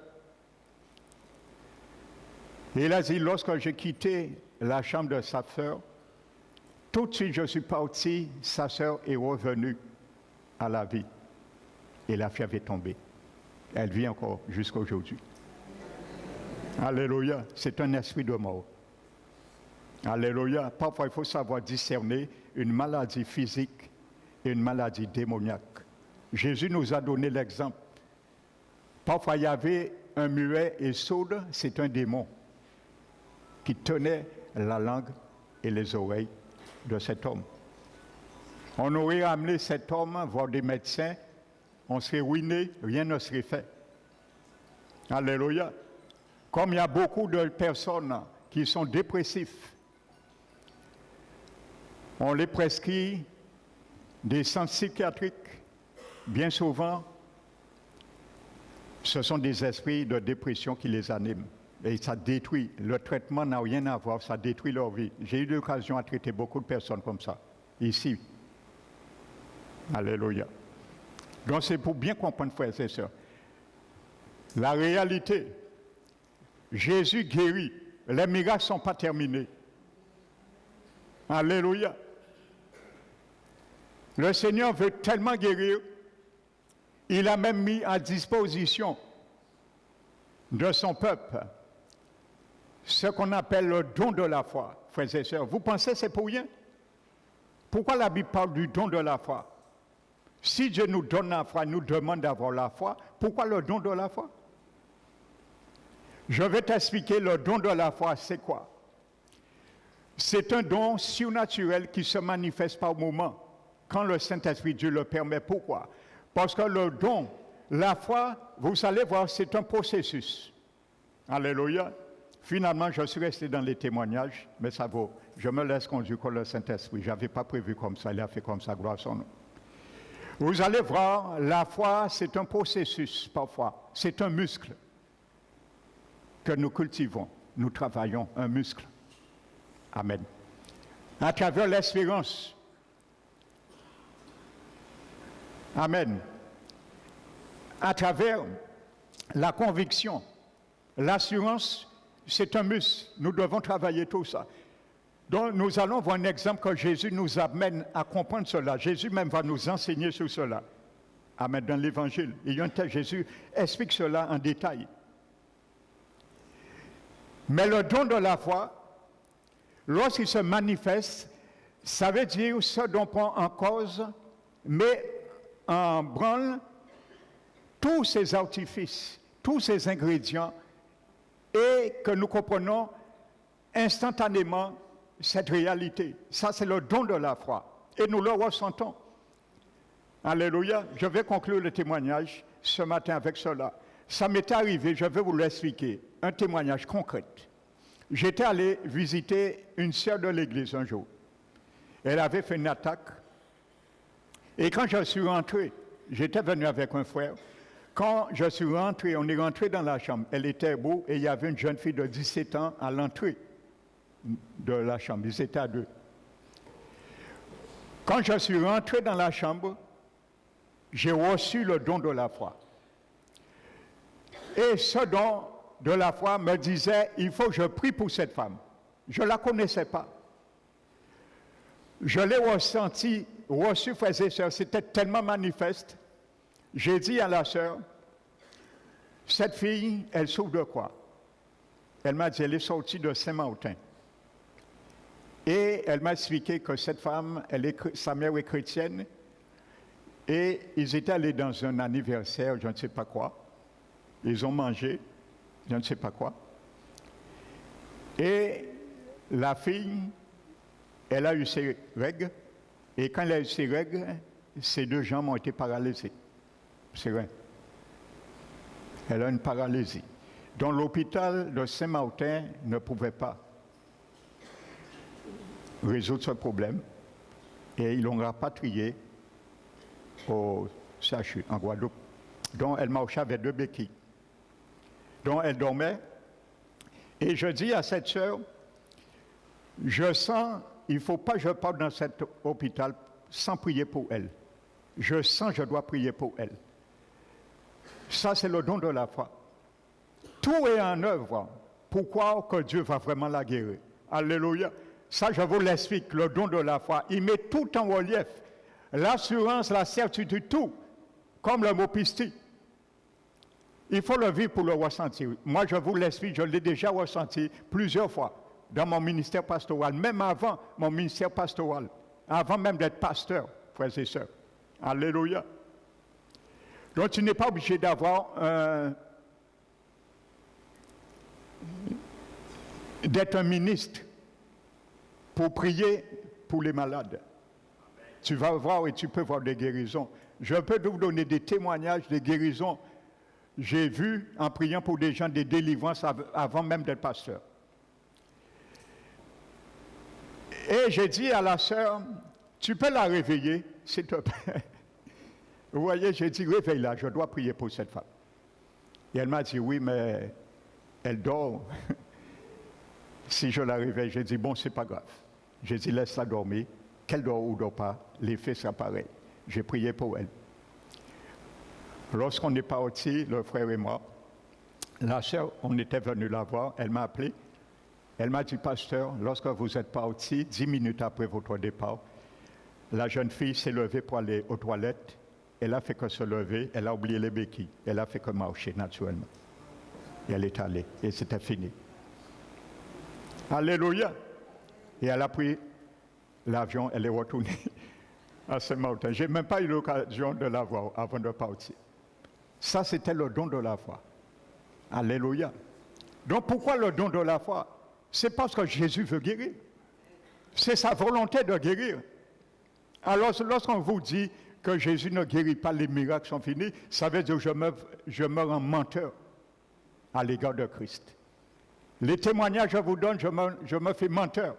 Et il a dit, lorsque j'ai quitté la chambre de sa sœur, tout de suite je suis parti, sa sœur est revenue à la vie. Et la fièvre est tombée. Elle vit encore jusqu'à aujourd'hui. Alléluia, c'est un esprit de mort. Alléluia. Parfois, il faut savoir discerner une maladie physique et une maladie démoniaque. Jésus nous a donné l'exemple. Parfois, il y avait un muet et sourd, c'est un démon qui tenait la langue et les oreilles de cet homme. On aurait amené cet homme voir des médecins, on serait ruiné, rien ne serait fait. Alléluia. Comme il y a beaucoup de personnes qui sont dépressifs, on les prescrit des centres psychiatriques. Bien souvent, ce sont des esprits de dépression qui les animent. Et ça détruit. Le traitement n'a rien à voir, ça détruit leur vie. J'ai eu l'occasion de traiter beaucoup de personnes comme ça, ici. Alléluia. Donc c'est pour bien comprendre, frères et sœurs. La réalité, Jésus guérit. Les miracles ne sont pas terminés. Alléluia. Le Seigneur veut tellement guérir, il a même mis à disposition de son peuple ce qu'on appelle le don de la foi, frères et sœurs. Vous pensez que c'est pour rien? Pourquoi la Bible parle du don de la foi? Si Dieu nous donne la foi, nous demande d'avoir la foi, pourquoi le don de la foi? Je vais t'expliquer le don de la foi, c'est quoi? C'est un don surnaturel qui se manifeste par moment, quand le Saint-Esprit Dieu le permet. Pourquoi? Parce que le don, la foi, vous allez voir, c'est un processus. Alléluia. Finalement, je suis resté dans les témoignages, mais ça vaut. Je me laisse conduire par le Saint-Esprit. Je n'avais pas prévu comme ça, il a fait comme ça, gloire à son nom. Vous allez voir, la foi, c'est un processus parfois. C'est un muscle que nous cultivons. Nous travaillons un muscle. Amen. À travers l'espérance. Amen. À travers la conviction. L'assurance, c'est un muscle. Nous devons travailler tout ça. Donc, nous allons voir un exemple que Jésus nous amène à comprendre cela. Jésus même va nous enseigner sur cela. Amen. Dans l'Évangile, il y a un texte, Jésus explique cela en détail. Mais le don de la foi, lorsqu'il se manifeste, ça veut dire ce dont prend en cause, mais en branle tous ces artifices, tous ces ingrédients, et que nous comprenons instantanément cette réalité. Ça, c'est le don de la foi. Et nous le ressentons. Alléluia. Je vais conclure le témoignage ce matin avec cela. Ça m'est arrivé, je vais vous l'expliquer. Un témoignage concret. J'étais allé visiter une sœur de l'église un jour. Elle avait fait une attaque. Et quand je suis rentré, j'étais venu avec un frère. Quand je suis rentré, on est rentré dans la chambre. Elle était beau et il y avait une jeune fille de 17 ans à l'entrée de la chambre. Ils étaient à deux. Quand je suis rentré dans la chambre, j'ai reçu le don de la foi. Et ce don de la foi me disait, il faut que je prie pour cette femme. Je ne la connaissais pas. Je l'ai ressenti, reçu, frères et sœurs, c'était tellement manifeste. J'ai dit à la sœur, cette fille, elle souffre de quoi? Elle m'a dit, elle est sortie de Saint-Martin. Et elle m'a expliqué que cette femme, sa mère est chrétienne, et ils étaient allés dans un anniversaire, je ne sais pas quoi. Ils ont mangé, je ne sais pas quoi. Et la fille, elle a eu ses règles, et quand elle a eu ses règles, ses deux jambes ont été paralysées. C'est vrai. Elle a une paralysie. Donc l'hôpital de Saint-Martin ne pouvait pas résoudre ce problème. Et ils l'ont rapatriée au CHU en Guadeloupe. Donc elle marchait avec 2 béquilles. Donc elle dormait. Et je dis à cette sœur, je sens, il ne faut pas que je parte dans cet hôpital sans prier pour elle. Je sens que je dois prier pour elle. Ça, c'est le don de la foi. Tout est en œuvre pour croire que Dieu va vraiment la guérir. Alléluia. Ça, je vous l'explique, le don de la foi. Il met tout en relief. L'assurance, la certitude, tout. Comme le mot pistis. Il faut le vivre pour le ressentir. Moi, je vous l'explique, je l'ai déjà ressenti plusieurs fois dans mon ministère pastoral, même avant mon ministère pastoral, avant même d'être pasteur, frères et sœurs. Alléluia. Donc, tu n'es pas obligé d'avoir d'être un ministre pour prier pour les malades. Tu vas voir et tu peux voir des guérisons. Je peux vous donner des témoignages de guérisons. J'ai vu en priant pour des gens des délivrances avant même d'être pasteur. Et j'ai dit à la sœur, tu peux la réveiller, s'il te plaît. Vous voyez, j'ai dit, réveille-la, je dois prier pour cette femme. Et elle m'a dit, oui, mais elle dort. Si je la réveille, j'ai dit, bon, c'est pas grave. J'ai dit, laisse-la dormir. Qu'elle dort ou dort pas, l'effet sera pareil. J'ai prié pour elle. Lorsqu'on est parti, le frère et moi, la sœur, on était venu la voir, elle m'a appelé. Elle m'a dit, pasteur, lorsque vous êtes parti, 10 minutes après votre départ, la jeune fille s'est levée pour aller aux toilettes. Elle a fait que se lever, elle a oublié les béquilles. Elle a fait que marcher naturellement. Et elle est allée, et c'était fini. Alléluia. Et elle a pris l'avion, elle est retournée à Saint-Martin. Je n'ai même pas eu l'occasion de la voir avant de partir. Ça, c'était le don de la foi. Alléluia. Donc, pourquoi le don de la foi? C'est parce que Jésus veut guérir. C'est sa volonté de guérir. Alors, lorsqu'on vous dit que Jésus ne guérit pas, les miracles sont finis, ça veut dire que je me rends menteur à l'égard de Christ. Les témoignages que je vous donne, je me fais menteur.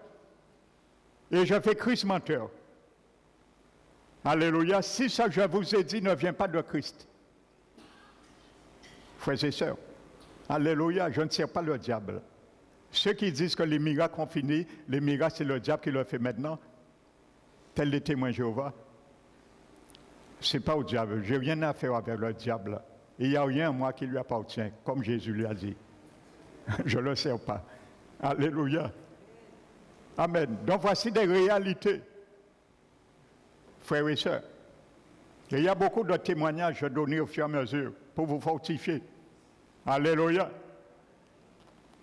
Et je fais Christ menteur. Alléluia. Si ce que je vous ai dit ne vient pas de Christ, frères et sœurs, alléluia, je ne sers pas le diable. Ceux qui disent que les miracles ont fini, les miracles c'est le diable qui le fait maintenant, tels les témoins Jéhovah, ce n'est pas au diable. Je n'ai rien à faire avec le diable. Il n'y a rien à moi qui lui appartient, comme Jésus lui a dit. Je ne le sers pas. Alléluia. Amen. Donc voici des réalités, frères et sœurs. Il y a beaucoup de témoignages donnés au fur et à mesure pour vous fortifier. Alléluia.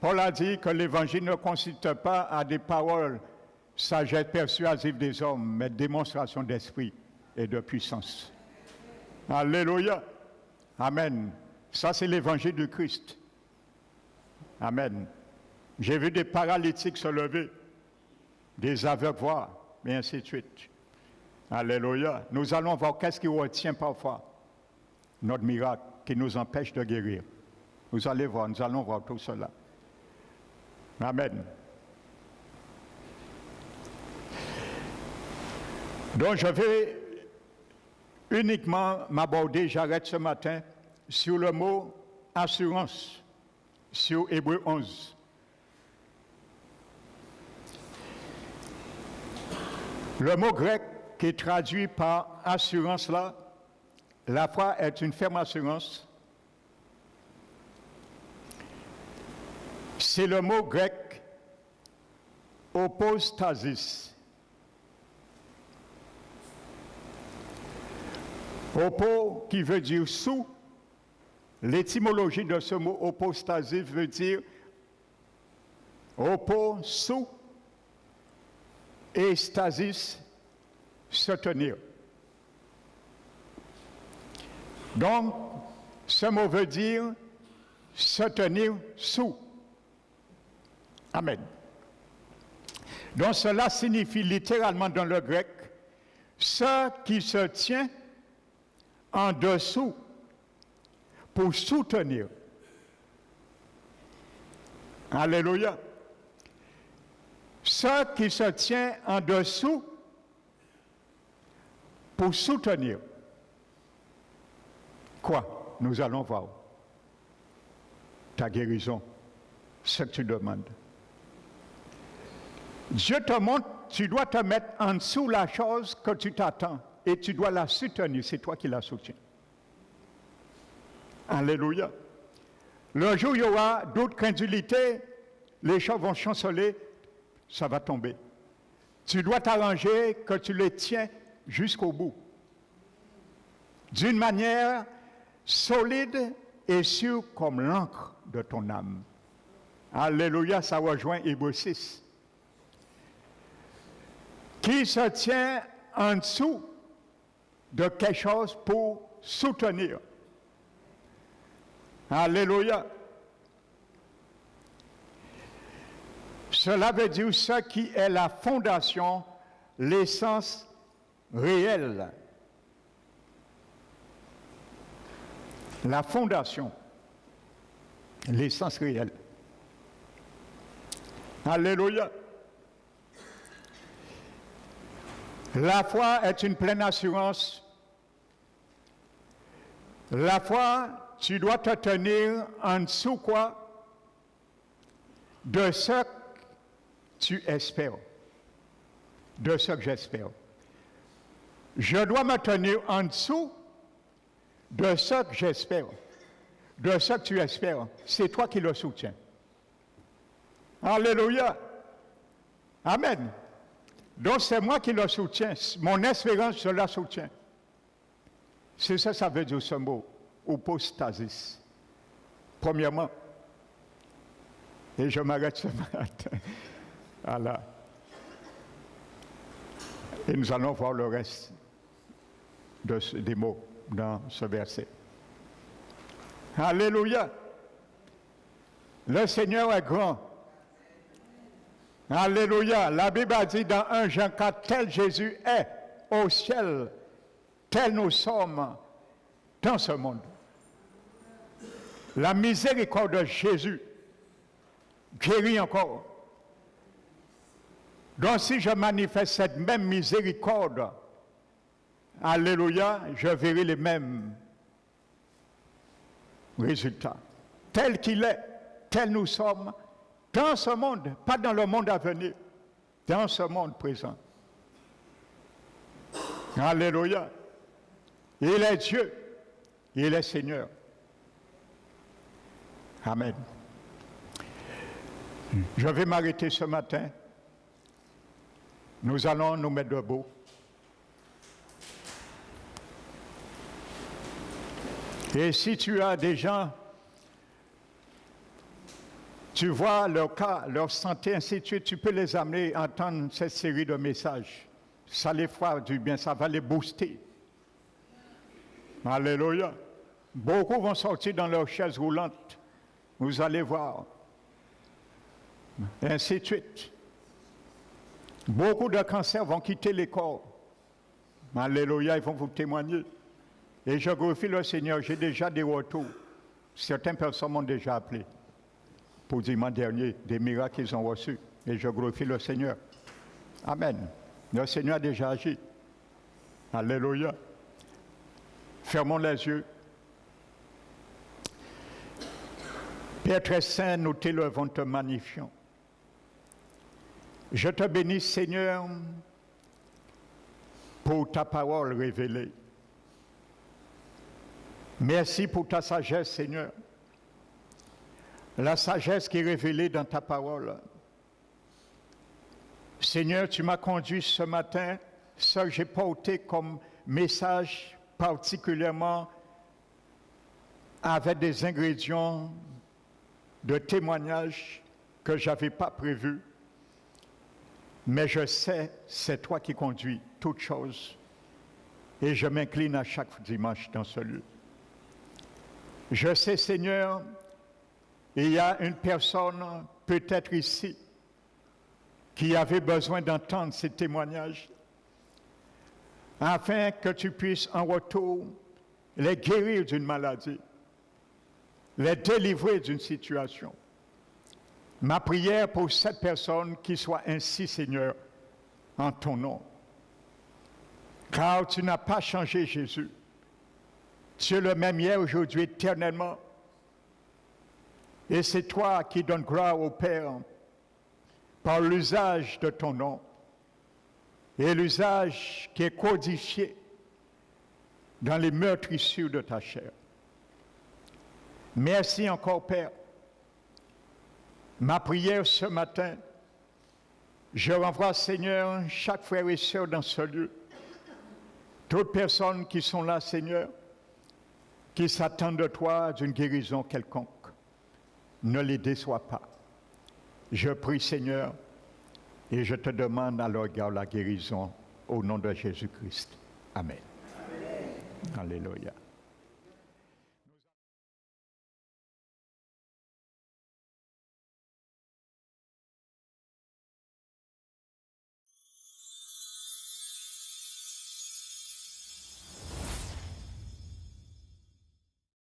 Paul a dit que l'évangile ne consiste pas à des paroles sagesse persuasives des hommes, mais démonstration d'esprit et de puissance. Alléluia. Amen. Ça, c'est l'évangile du Christ. Amen. J'ai vu des paralytiques se lever, des aveugles voir, et ainsi de suite. Alléluia. Nous allons voir qu'est-ce qui retient parfois notre miracle, qui nous empêche de guérir. Vous allez voir, nous allons voir tout cela. Amen. Donc je vais uniquement m'aborder, j'arrête ce matin, sur le mot assurance, sur Hébreux 11. Le mot grec qui est traduit par assurance là, la foi est une ferme assurance. C'est le mot grec opostasis. Opo qui veut dire sous. L'étymologie de ce mot opostasis veut dire opo, sous, et stasis, se tenir. Donc, ce mot veut dire se tenir sous. Amen. Donc, cela signifie littéralement dans le grec ce qui se tient en dessous pour soutenir. Alléluia. Ce qui se tient en dessous pour soutenir. Quoi? Nous allons voir. Ta guérison, ce que tu demandes. Dieu te montre, tu dois te mettre en dessous la chose que tu t'attends et tu dois la soutenir, c'est toi qui la soutiens. Alléluia. Le jour où il y aura d'autres crédulités, les choses vont chanceler, ça va tomber. Tu dois t'arranger que tu les tiens jusqu'au bout. D'une manière solide et sûre comme l'encre de ton âme. Alléluia, ça rejoint Hébreux 6. Qui se tient en dessous de quelque chose pour soutenir. Alléluia. Cela veut dire ce qui est la fondation, l'essence réelle. La fondation, l'essence réelle. Alléluia. La foi est une pleine assurance. La foi, tu dois te tenir en dessous quoi? de ce que tu espères, de ce que j'espère. Je dois me tenir en dessous de ce que j'espère, de ce que tu espères. C'est toi qui le soutiens. Alléluia. Amen. Donc c'est moi qui le soutiens. Mon espérance, je la soutiens. C'est ça, ça veut dire ce mot, hypostasis. Premièrement, et je m'arrête ce matin. Voilà. Et nous allons voir le reste des mots dans ce verset. Alléluia. Le Seigneur est grand. Alléluia. La Bible a dit dans 1 Jean 4, tel Jésus est au ciel, tel nous sommes dans ce monde. La miséricorde de Jésus guérit encore. Donc si je manifeste cette même miséricorde, alléluia, je verrai les mêmes résultats. Tel qu'il est, tel nous sommes, dans ce monde, pas dans le monde à venir, dans ce monde présent. Alléluia. Il est Dieu, il est Seigneur. Amen. Je vais m'arrêter ce matin. Nous allons nous mettre debout. Et si tu as des gens, tu vois leur cas, leur santé, ainsi de suite, tu peux les amener à entendre cette série de messages. Ça les fera du bien, ça va les booster. Alléluia. Beaucoup vont sortir dans leurs chaises roulantes. Vous allez voir. Et ainsi de suite. Beaucoup de cancers vont quitter les corps. Alléluia, ils vont vous témoigner. Et je glorifie le Seigneur, j'ai déjà des retours. Certaines personnes m'ont déjà appelé pour dimanche dernier, des miracles qu'ils ont reçus. Et je glorifie le Seigneur. Amen. Le Seigneur a déjà agi. Alléluia. Fermons les yeux. Père très saint, nous t'élevons, te magnifions. Je te bénis, Seigneur, pour ta parole révélée. Merci pour ta sagesse, Seigneur. La sagesse qui est révélée dans ta parole. Seigneur, tu m'as conduit ce matin, ce que j'ai porté comme message particulièrement avec des ingrédients de témoignage que je n'avais pas prévus. Mais je sais, c'est toi qui conduis toutes choses. Et je m'incline à chaque dimanche dans ce lieu. Je sais, Seigneur, il y a une personne, peut-être ici, qui avait besoin d'entendre ces témoignages, afin que tu puisses en retour les guérir d'une maladie, les délivrer d'une situation. Ma prière pour cette personne qui soit ainsi, Seigneur, en ton nom. Car tu n'as pas changé, Jésus. Tu es le même hier, aujourd'hui, éternellement. Et c'est toi qui donnes gloire au Père par l'usage de ton nom et l'usage qui est codifié dans les meurtrissures de ta chair. Merci encore, Père. Ma prière ce matin, je renvoie, Seigneur, chaque frère et sœur dans ce lieu, toutes personnes qui sont là, Seigneur, qui s'attendent de toi d'une guérison quelconque. Ne les déçois pas. Je prie, Seigneur, et je te demande à leur égard la guérison au nom de Jésus-Christ. Amen. Amen. Alléluia.